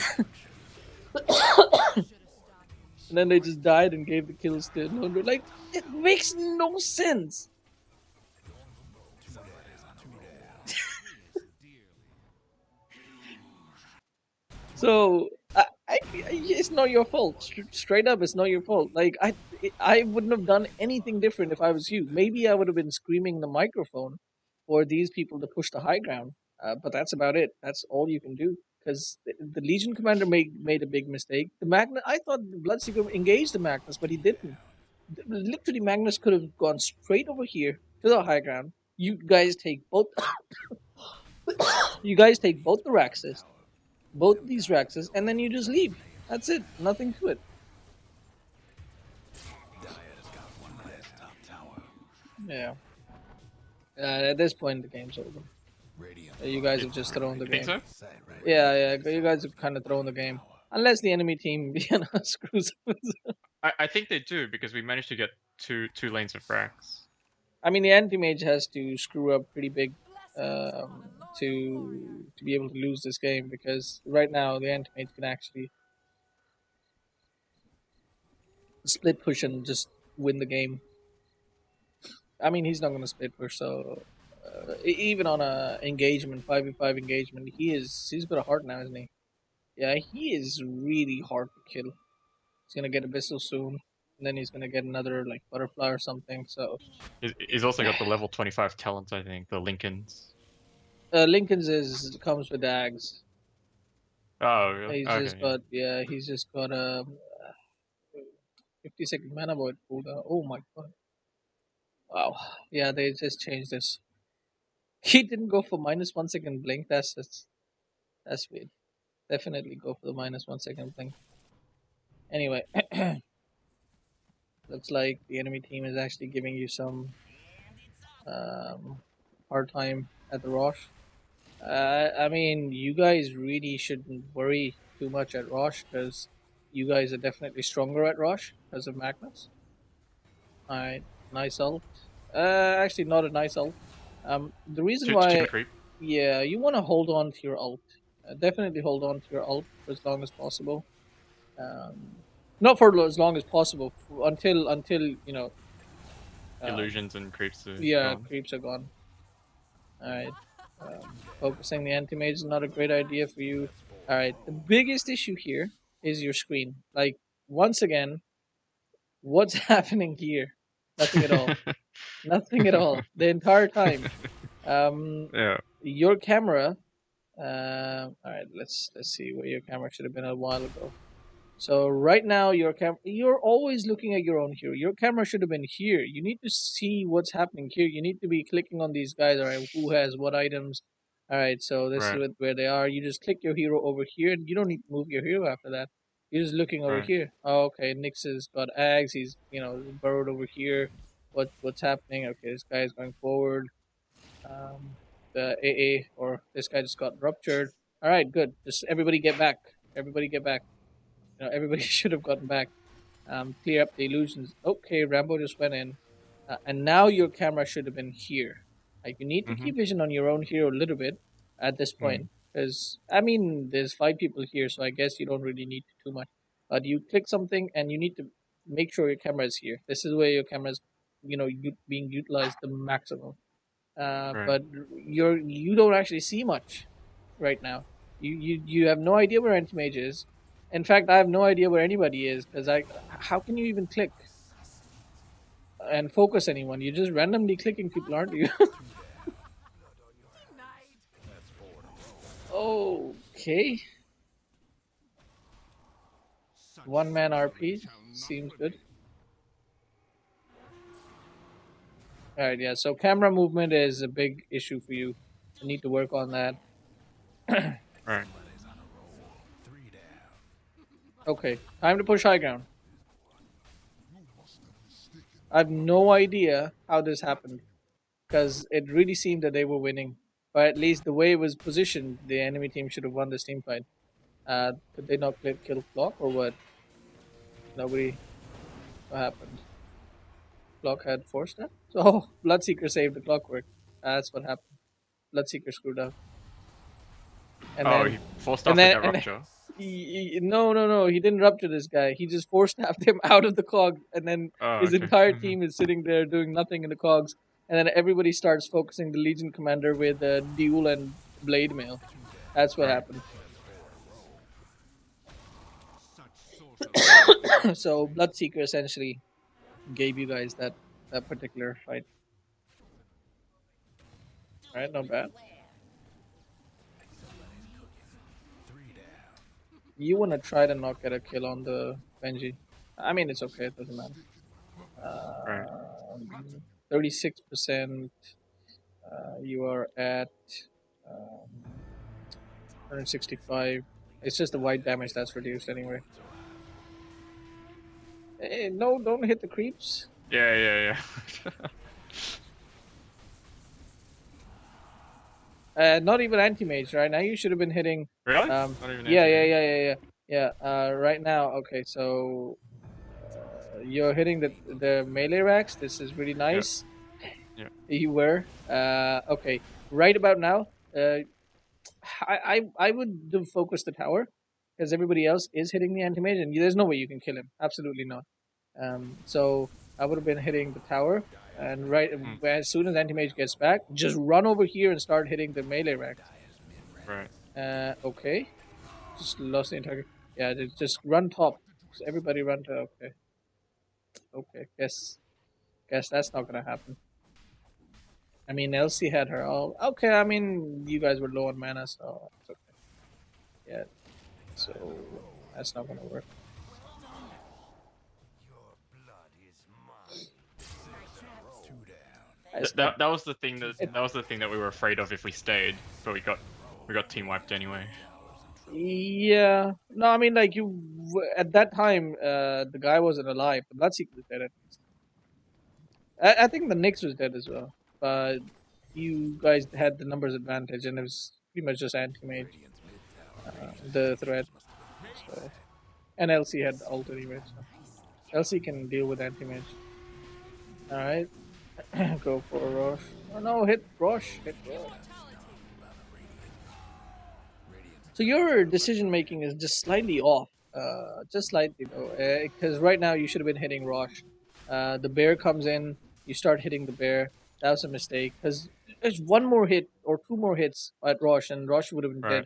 and then they just died and gave the kills to Londra. Like it makes no sense. So it's not your fault. Straight up, it's not your fault. Like I wouldn't have done anything different if I was you. Maybe I would have been screaming in the microphone for these people to push the high ground. But that's about it. That's all you can do. Because the Legion commander made a big mistake. The Magnus, I thought the Bloodseeker engaged the Magnus, but he didn't. Literally, Magnus could have gone straight over here to the high ground. You guys take both. You guys take both the Raxes, both these Raxes, and then you just leave. That's it. Nothing to it. Yeah. At this point, the game's over. You guys have just thrown the You think game. so? Yeah. You guys have kind of thrown the game. Unless the enemy team, screws up. I think they do because we managed to get two lanes of frags. I mean, the anti-mage has to screw up pretty big to be able to lose this game because right now the anti-mage can actually split push and just win the game. I mean, he's not going to split push, so even on a engagement 5v5 engagement, he's got a heart now, isn't he? Yeah, he is really hard to kill. He's gonna get Abyssal soon, and then he's gonna get another like butterfly or something. So He's also got the level 25 talent, I think, the Lincolns. Lincoln's is comes with Dags. Oh, really? He's Okay, just yeah. got he's just got a 50-second mana void cooldown. Oh my god! Wow. Yeah, they just changed this. He didn't go for -1 second blink. That's weird. Definitely go for the -1 second blink. Anyway, looks like the enemy team is actually giving you some um, hard time at the Rosh. I mean, you guys really shouldn't worry too much at Rosh because you guys are definitely stronger at Rosh because of Magnus. Alright, nice ult. Actually, not a nice ult. The reason Two why, creep. yeah, you want to hold on to your ult Definitely hold on to your ult for as long as possible. Not for as long as possible, until um, Illusions and creeps are yeah, gone. creeps are gone. All right. Focusing the anti-mage is not a great idea for you. All right. The biggest issue here is your screen. Like, once again, what's happening here? Nothing at all. Nothing at all. The entire time. Um, Yeah. your camera. All right. Let's see where your camera should have been a while ago. So right now, you're always looking at your own hero. Your camera should have been here. You need to see what's happening here. You need to be clicking on these guys. All right, who has what items? All right, so this is Right. where they are. You just click your hero over here, and you don't need to move your hero after that. You're just looking over Right. here. Oh, okay, Nyx has got Ags. He's burrowed over here. What's happening? Okay, this guy is going forward. The AA or this guy just got ruptured. All right, good. Just everybody get back. Everybody get back. Everybody should have gotten back. Clear up the illusions. Okay, Rambo just went in, and now your camera should have been here. Like you need to Mhm. keep vision on your own hero a little bit at this Mm. point, because I mean, there's 5 people here, so I guess you don't really need to too much. But you click something, and you need to make sure your camera is here. This is where your camera is, being utilized the maximum. Right. But you don't actually see much right now. You have no idea where anti-mage is. In fact, I have no idea where anybody is because I. How can you even click and focus anyone? You're just randomly clicking people, aren't you? Okay, one man RP seems good. All right, yeah. So camera movement is a big issue for you. You need to work on that. Right. Okay, time to push high ground. I have no idea how this happened because it really seemed that they were winning. Or at least the way it was positioned, the enemy team should have won this team fight. Could they not kill Clock or what? Nobody. What happened? Clock had 4 steps? Oh, Bloodseeker saved the clockwork. That's what happened. Bloodseeker screwed up. And Oh, then, he forced and after then, that and then, rupture. no, no, no. He didn't rupture this guy. He just force stabbed him out of the cog. And then Oh, his okay. entire Mhm. team is sitting there doing nothing in the cogs. And then everybody starts focusing the Legion commander with Duel and Blade Mail. That's what Right. happened. So Bloodseeker essentially gave you guys that particular fight. Right, not bad. You want to try to not get a kill on the Benji. I mean, it's okay. It doesn't matter. Right. 36%. You are at um, 165. It's just the white damage that's reduced anyway. Hey, no, don't hit the creeps. Yeah, yeah, yeah. Not even anti-mage right now. You should have been hitting. Really? Not even Yeah, yeah, anti-mage. yeah, yeah, yeah, yeah. Right now, okay. So you're hitting the melee racks. This is really Yeah, nice. yeah. You were okay. Right about now, I would do focus the tower because everybody else is hitting the anti-mage, and there's no way you can kill him. Absolutely not. So I would have been hitting the tower, and right Mm. as soon as anti-mage gets back, just run over here and start hitting the melee racks. Right. Okay, just lost the entire. Yeah, just run top. Just everybody run to. Okay, okay. Guess that's not gonna happen. I mean, Elsie had her all. Okay, I mean, you guys were low on mana, so it's okay. Yeah, so that's not gonna work. That's not. That was the thing It, that we were afraid of if we stayed, but we got team wiped anyway. yeah, no, I mean, like at that time, the guy wasn't alive. The Bloodseeker was dead at least. I think the Nyx was dead as well, but you guys had the numbers advantage, and it was pretty much just anti-mage, the threat. So and LC had ult anyway, so LC can deal with anti-mage. All right, go for Rosh. Oh no, hit Rosh, hit Rosh. So your decision making is just slightly off, just slightly though, because right now you should have been hitting Rosh. The bear comes in, you start hitting the bear. That was a mistake because there's one more hit or two more hits at Rosh, and Rosh would have been Right.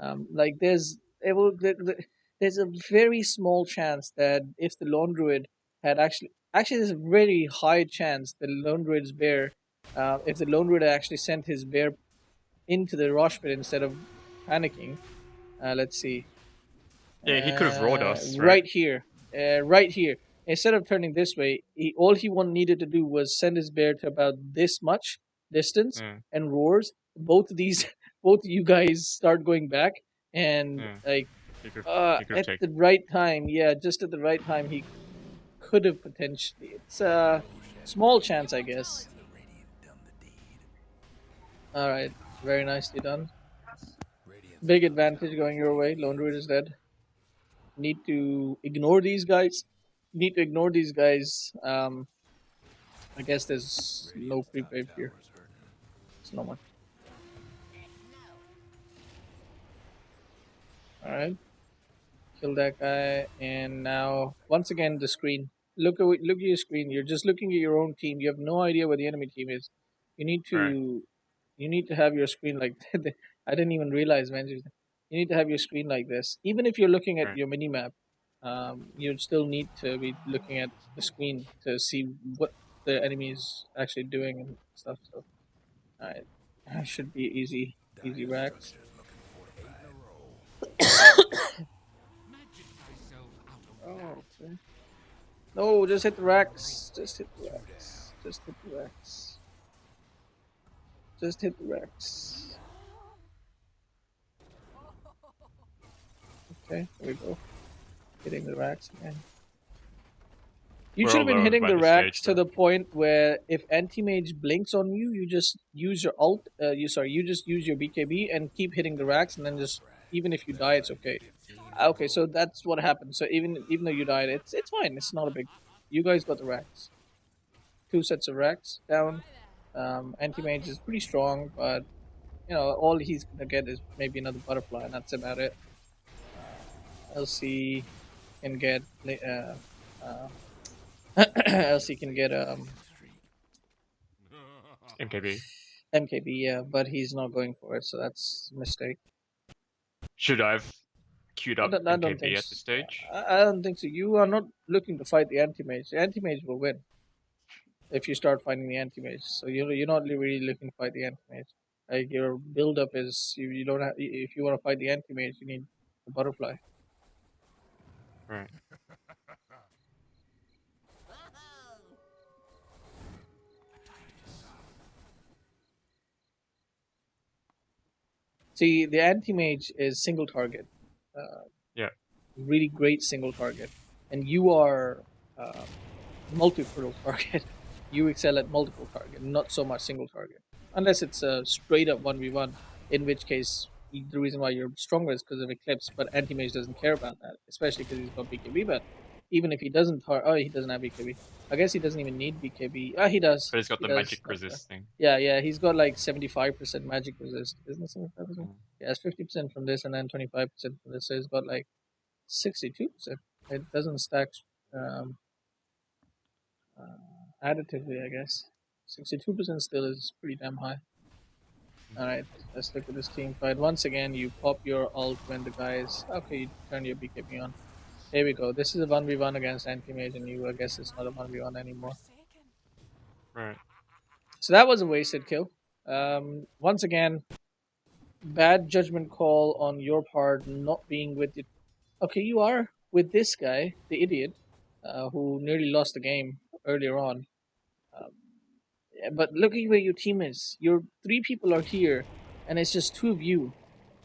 dead. Like there's a very small chance that if the lone druid had actually there's a very high chance the lone druid's bear, if the lone druid had actually sent his bear into the Rosh pit instead of panicking. Let's see. Yeah, he could have roared us, right? Right here. Right here. Instead of turning this way, all he needed to do was send his bear to about this much distance Yeah, and roars. Both of these, both of you guys start going back, and yeah. like He could have at taken. the right time, yeah, just at the right time, he could have potentially. It's a small chance, I guess. All right, very nicely done. Big advantage going your way. Lone Druid is dead. Need to ignore these guys. Need to ignore these guys. I guess there's no creep wave here. It's no much. All right, kill that guy, and now once again the screen. Look at your screen. You're just looking at your own team. You have no idea where the enemy team is. You need Right, to you need to have your screen like I didn't even realize, man. You need to have your screen like this. Even if you're looking at right. your mini map, you still need to be looking at the screen to see what the enemy is actually doing and stuff. So, alright, should be easy racks. Oh, okay. No, just hit the racks. Just hit the racks. Just hit the racks. Just hit the racks. Okay, there we go. Hitting the racks again. You We're should all have been low hitting by the this racks stage, to though. the point where if anti-mage blinks on you, you just use your alt. You just use your BKB and keep hitting the racks, and then just even if you die, it's okay. Okay, so that's what happened. So even though you died, it's fine. It's not a big. You guys got the racks. Two sets of racks down. Anti-mage is pretty strong, but all he's gonna get is maybe another butterfly, and that's about it. LC can get uh, LC can get MKB. MKB, yeah, but he's not going for it, so that's a mistake. Should I've queued up I don't MKB think at this so. stage? I don't think so. You are not looking to fight the anti-mage. The anti-mage will win if you start fighting the anti-mage. So you're not really looking to fight the anti-mage. Like your build-up is you don't have if you want to fight the anti-mage, you need the butterfly. Right. See, the anti-mage is single target. Uh, Yeah. really great single target, and you are multiple target. You excel at multiple target, not so much single target, unless it's a straight up 1v1. In which case, the reason why you're stronger is because of Eclipse. But Anti-Mage doesn't care about that, especially because he's got BKB. But even if he doesn't, he doesn't have BKB. I guess he doesn't even need BKB. Ah, he does. But it's got He the does. magic That's right. resist thing. Yeah, yeah. He's got like 75% magic resist, isn't it? 75%. Mm. Yeah, it's 50% from this and then 25% from this. So he's got like 62%. It doesn't stack um, additively, I guess. 62% still is pretty damn high. Alright, let's look at this team fight. Once again, you pop your ult when the guy is. Okay, you turn your BKB on. Here we go. This is a 1v1 against anti-mage, and you, I guess it's not a 1v1 anymore. Right. So that was a wasted kill. Once again, bad judgment call on your part, not being with it. Okay, you are with this guy, the idiot, who nearly lost the game earlier on. Um, yeah, but look at where your team is. Your three people are here, and it's just two of you. Right.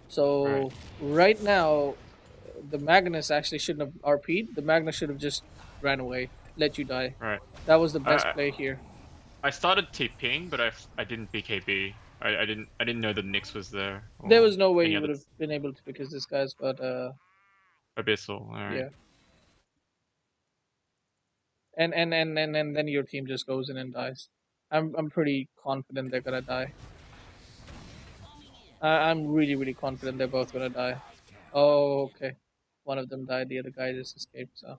So right now, the Magnus actually shouldn't have RP'd. The Magnus should have just ran away, let you die. Right. That was the best I play here. I started TPing, but I didn't BKB. I didn't know the Nyx was there There or was no way any you other would have been able to because this guy's got abyssal. All right. yeah. And then your team just goes in and dies. I'm pretty confident they're gonna die. I'm really, really confident they're both gonna die. Oh, okay. One of them died, the other guy just escaped. So,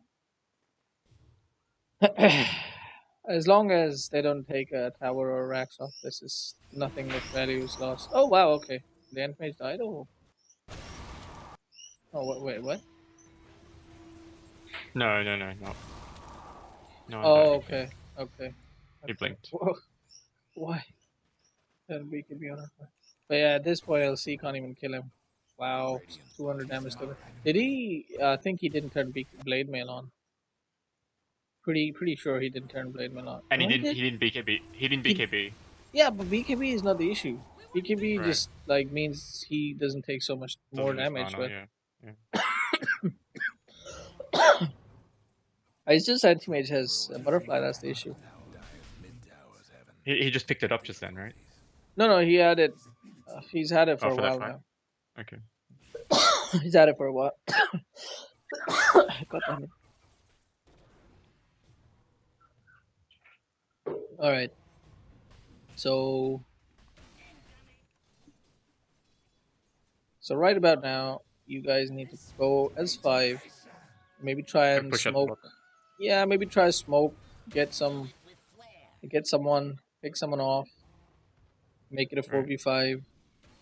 as long as they don't take a tower or racks off, this is nothing of value is lost. Oh wow, okay. The end mage died. Oh, wait, what? No, no, no, no. No one died. Oh, Okay. okay, okay, He okay. blinked. Whoa, why? Then we could be on our way. But yeah, at this point, LC can't even kill him. Wow, 200 damage to him. Did he? I think he didn't turn blade mail on. Pretty sure he didn't turn blade mail on. And No, he he didn't. did. He didn't BKB. He didn't He BKB. Yeah, but BKB is not the issue. BKB Right. just like means he doesn't take so much more Doesn't lose damage. mana. But Yeah. Yeah. it's just anti-mage has a butterfly. That's the issue. He just picked it up just then, right? No, he had it. He's had it Oh, for a for that while fight. now. Okay. He's had it for a while. God damn it! All right, so right about now, you guys need to go S5. Maybe try And and push out the smoke. bot. Yeah, maybe try smoke. Get some. Get someone. Pick someone off. Make it a Right. 4v5,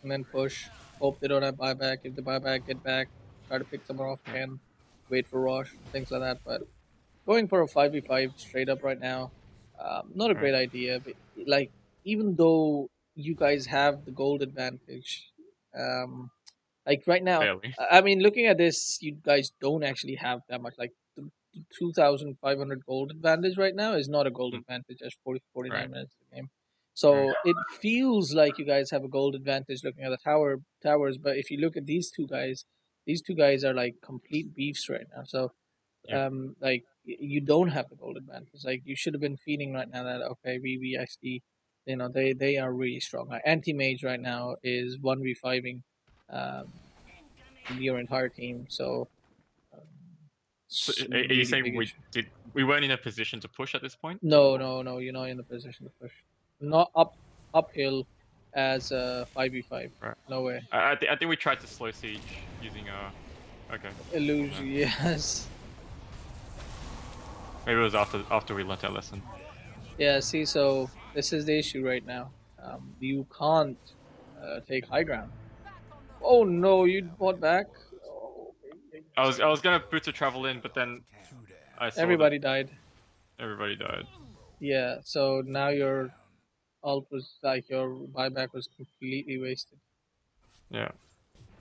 and then push. Hope they don't have buyback. If they buyback, get back. Try to pick someone off Right. again. Wait for rush, things like that. But going for a 5v5 straight up right now, not a Right. great idea. But like, even though you guys have the gold advantage, um, like right now, Barely. I mean, looking at this, you guys don't actually have that much. Like the 2,500 gold advantage right now is not a gold Mm. advantage. Just 40, Right. 49 minutes of the game. Right. So it feels like you guys have a gold advantage looking at the towers. But if you look at these two guys are like complete beefs right now. So Yeah. like you don't have the gold advantage. Like you should have been feeling right now that okay, we actually, they are really strong. Like, anti mage right now is 1v5ing um, your entire team. So um, So it's a are you really saying big issue. we weren't in a position to push at this point, No, or no, no. You're not in the position to push. Not uphill as a 5v5. right? No way. I think we tried to slow siege using Okay. Illusion. No. Yes. Maybe it was after we learnt our lesson. Yeah. See, so this is the issue right now. You can't take high ground. Oh no, you bought back. Oh, I was gonna boot to travel in, but then I saw that everybody died. everybody died. Yeah, so now your ult was like your buyback was completely wasted, Yeah.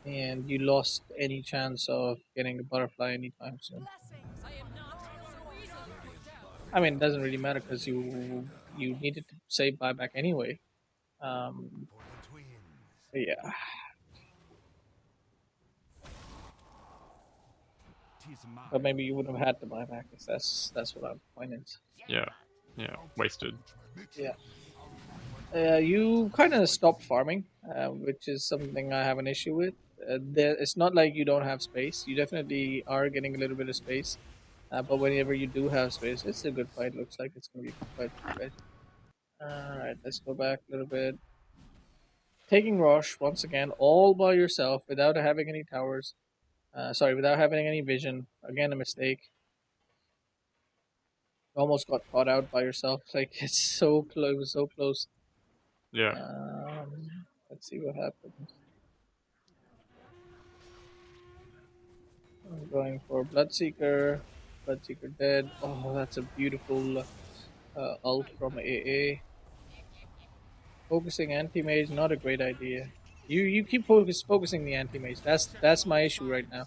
and you lost any chance of getting the butterfly anytime soon. I mean, it doesn't really matter because you needed to save buyback anyway. Um, yeah, but maybe you wouldn't have had the buyback. If that's what I'm pointing. Yeah. Yeah. Wasted. Yeah. You kind of stopped farming, which is something I have an issue with. It's not like you don't have space. You definitely are getting a little bit of space, but whenever you do have space, it's a good fight. Looks like it's gonna be a good fight for you guys. All right, let's go back a little bit. Taking Rosh once again, all by yourself, without having any towers. Sorry, without having any vision. Again, a mistake. Almost got caught out by yourself. Like it's so close. It was so close. Yeah. Let's see what happens. I'm going for Bloodseeker. Bloodseeker dead. Oh, that's a beautiful ult from AA. Focusing anti-mage, not a great idea. You keep focusing the anti-mage. That's my issue right now.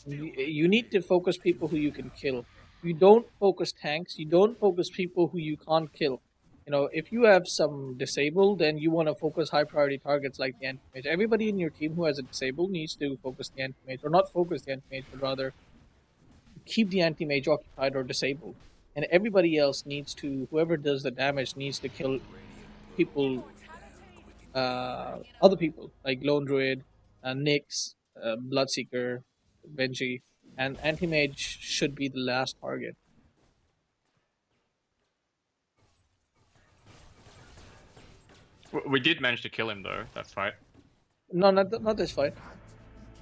You need to focus people who you can kill. You don't focus tanks. You don't focus people who you can't kill. If you have some disabled, then you want to focus high priority targets like the anti-mage. Everybody in your team who has a disabled needs to focus the anti-mage, or not focus the anti-mage, but rather keep the anti-mage occupied or disabled. And everybody else needs to, whoever does the damage needs to kill people, other people like Lone Druid, Nyx, Bloodseeker, Benji, and anti-mage should be the last target. We did manage to kill him though. That's right. No, not this fight.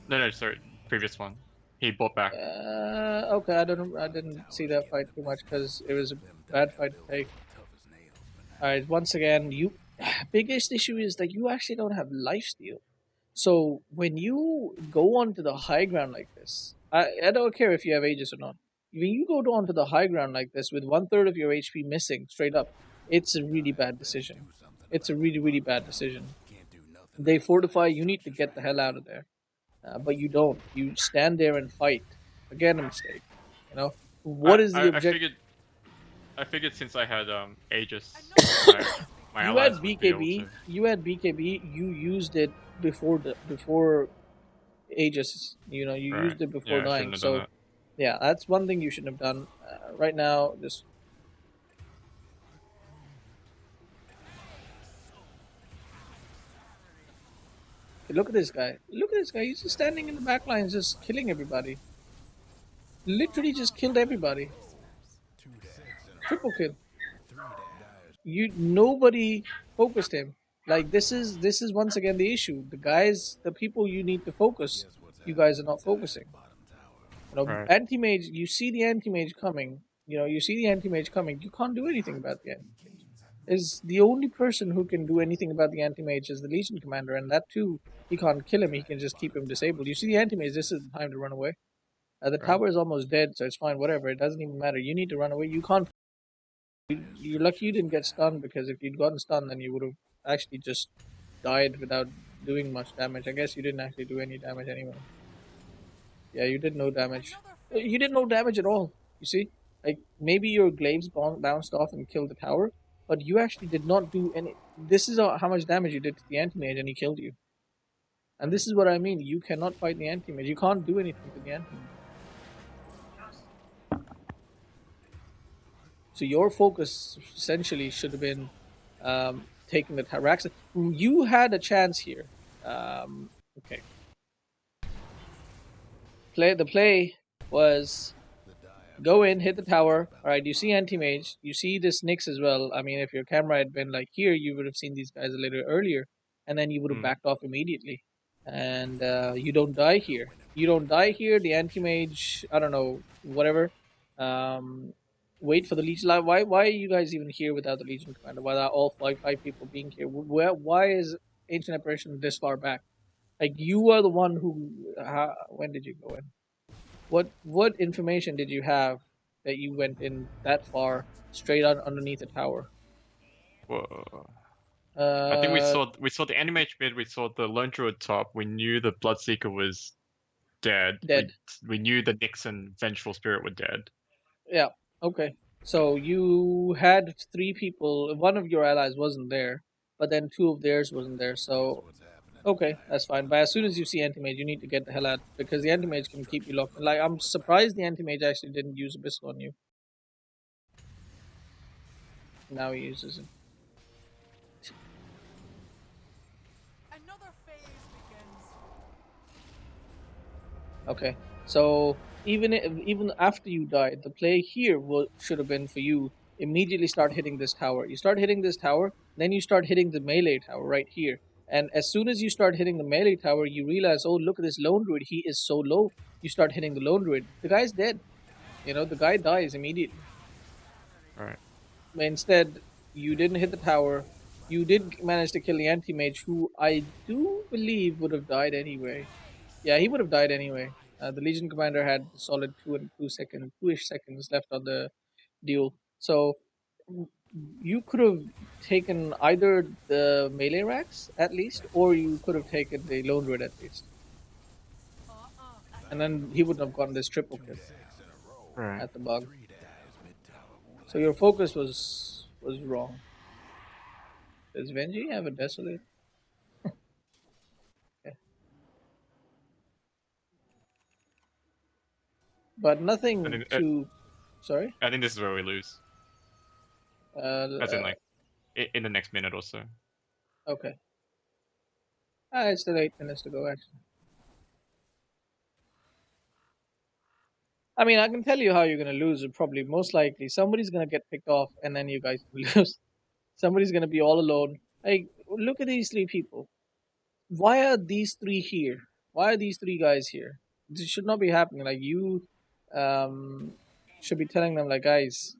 No, no, sorry, previous one. He bought back. Okay, I didn't see that fight too much because it was a bad fight to take. All right, once again, you biggest issue is that you actually don't have life steal. So when you go onto the high ground like this, I don't care if you have Aegis or not. When you go onto the high ground like this with one third of your HP missing straight up, it's a really bad decision. It's a really bad decision. They fortify. You need to get the hell out of there, but you don't. You stand there and fight. Again, a mistake. You know what is the I object? figured since I had Aegis, my You had allies would be able BKB. to. You had BKB. You used it before Aegis. You know, you Right. used it before Yeah, I dying. shouldn't have done So that. yeah, that's one thing you shouldn't have done. Right now, just look at this guy. Look at this guy. He's just standing in the back lines, just killing everybody. Literally, just killed everybody. Triple kill. You nobody focused him. Like this is once again the issue. The guys, the people you need to focus, you guys are not focusing. You know, Right. anti mage. You see the anti mage coming. You know, you see the anti mage coming. You can't do anything about the anti mage. Is the only person who can do anything about the anti mage is the Legion commander, and that too, he can't kill him. He can just keep him disabled. You see the anti mage. This is the time to run away. The Right. tower is almost dead, so it's fine. Whatever. It doesn't even matter. You need to run away. You can't. You're lucky you didn't get stunned because if you'd gotten stunned, then you would have actually just died without doing much damage. I guess you didn't actually do any damage anyway. Yeah, you did no damage. You did no damage at all. You see, like maybe your glaives bounced off and killed the tower, but you actually did not do any. This is how much damage you did to the anti mage, and he killed you. And this is what I mean. You cannot fight the anti mage. You can't do anything to the anti mage. So your focus essentially should have been taking the Tyrax. You had a chance here. Okay, play was go in, hit the tower. All right, you see anti mage, you see this Nyx as well. I mean, if your camera had been like here, you would have seen these guys a little earlier, and then you would have Mm. backed off immediately. And you don't die here. You don't die here. The anti mage, I don't know, whatever. Um, wait for the Legion. Like, why are you guys even here without the Legion commander? Why are all five people being here? Why is Ancient Apparition this far back? Like you are the one who. When did you go in? What information did you have that you went in that far straight on underneath the tower? Whoa. I think Uh, we saw the animate mid. We saw the lone druid top. We knew the bloodseeker was dead. dead. We knew the Nyx and vengeful spirit were dead. Yeah. Okay. So you had three people. One of your allies wasn't there, but then two of theirs wasn't there. So okay, that's fine. But as soon as you see anti-mage, you need to get the hell out because the anti-mage can keep you locked. Like I'm surprised the anti-mage actually didn't use abyssal on you. Now he uses it. Okay. So even after you died, the play here should have been for you immediately start hitting this tower. You start hitting this tower, then you start hitting the melee tower right here. And as soon as you start hitting the melee tower, you realize, oh look at this lone druid, he is so low. You start hitting the lone druid. The guy's dead. You know, the guy dies immediately. Right. But instead, you didn't hit the tower. You did manage to kill the anti mage, who I do believe would have died anyway. Yeah, he would have died anyway. The Legion commander had solid 2 and 2 seconds, 2-ish seconds left on the duel. So you could have taken either the melee racks at least, or you could have taken the lone druid at least, and then he wouldn't have gotten this triple kill Right. at the bug. So your focus was wrong. Does Venji have a desolate? Yeah. But I nothing think too. Sorry. I think this is where we lose. As in Uh, like in the next minute or so. okay. It's still 8 minutes to go actually. I mean, I can tell you how you're gonna lose. Probably, most likely, somebody's gonna get picked off, and then you guys lose. Somebody's gonna be all alone. Like, look at these three people. Why are these three here? Why are these three guys here? This should not be happening. Like you, um, should be telling them like, guys,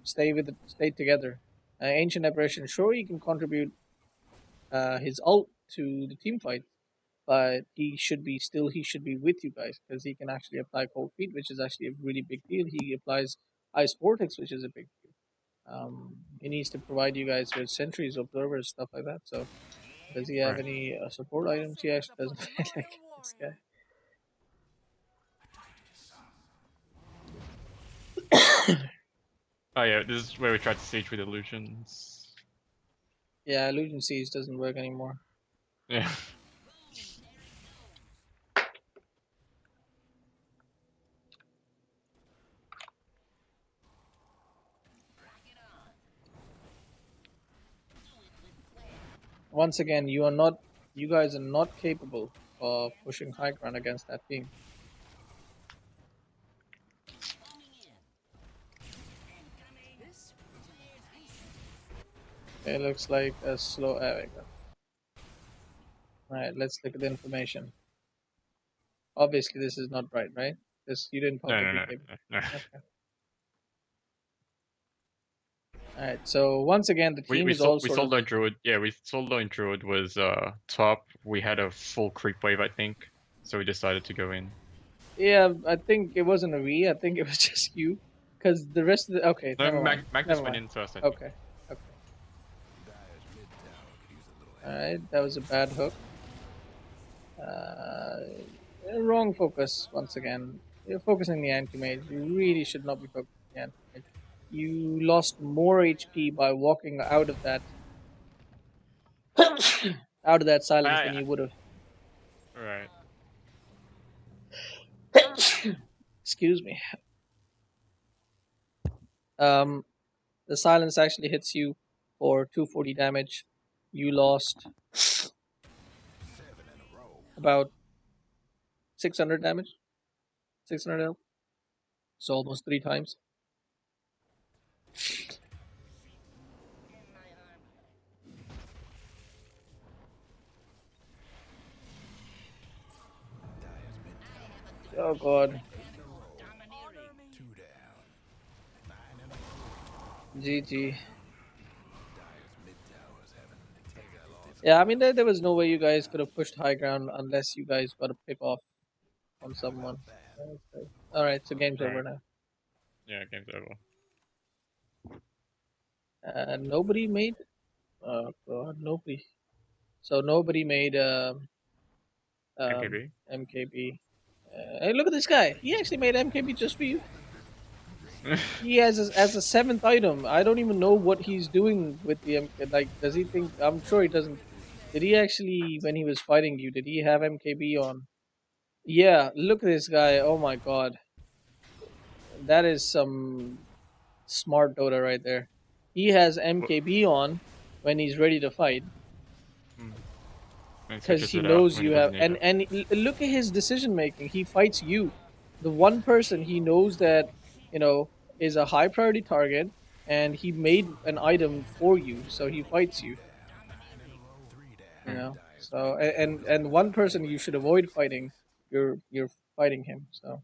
stay together. Ancient apparition, sure, he can contribute his ult to the team fight, but he should be with you guys because he can actually apply cold feet, which is actually a really big deal. He applies ice vortex, which is a big deal. He needs to provide you guys with sentries, observers, stuff like that. So does he have Right. any support items? He actually doesn't feel like this guy. Oh yeah, this is where we tried to siege with illusions. Yeah, illusion siege doesn't work anymore. Yeah. Once again, you guys are not capable of pushing high ground against that team. It looks like a slow. There we go. All right, let's look at the information. Obviously, this is not right, right? This you didn't pop No, the no, no, BKB. no. Okay. All right. So once again, the We team we is all sold we sort of sold our druid. Yeah, we sold our druid was top. We had a full creep wave, I think, so we decided to go in. yeah. I think it wasn't a we. I think it was just you, because the rest of the okay. No, Never mind. Magnus Never went mind. in first, I think. Okay. Okay. All right. That was a bad hook. Uh, wrong focus once again. You're focusing the anti-mage. You really should not be focusing the anti-mage. You lost more HP by walking out of that silence than I you would have. right. Excuse me. Um, the silence actually hits you for 240 damage. You lost about 600 damage. 600 health. So almost three times. Oh god. GG. Yeah, I mean there was no way you guys could have pushed high ground unless you guys got a pick off on someone. All right, so game's over Right. now. Yeah, game's over. Nobody made. Oh god, nobody. So nobody made MKB. MKB. Hey, look at this guy. He actually made MKB just for you. He has as a seventh item. I don't even know what he's doing with the MK. Like, does he think? I'm sure he doesn't. Did he actually, when he was fighting you, did he have MKB on? Yeah, look at this guy. Oh my god, that is some smart Dota right there. He has Well, MKB on when he's ready to fight mm, and because switches he it out knows when he you doesn't have. need And it. look at his decision making. He fights you, the one person he knows that you know is a high priority target, and he made an item for you, so he fights you. You Mm. know, so and one person you should avoid fighting. You're fighting him. So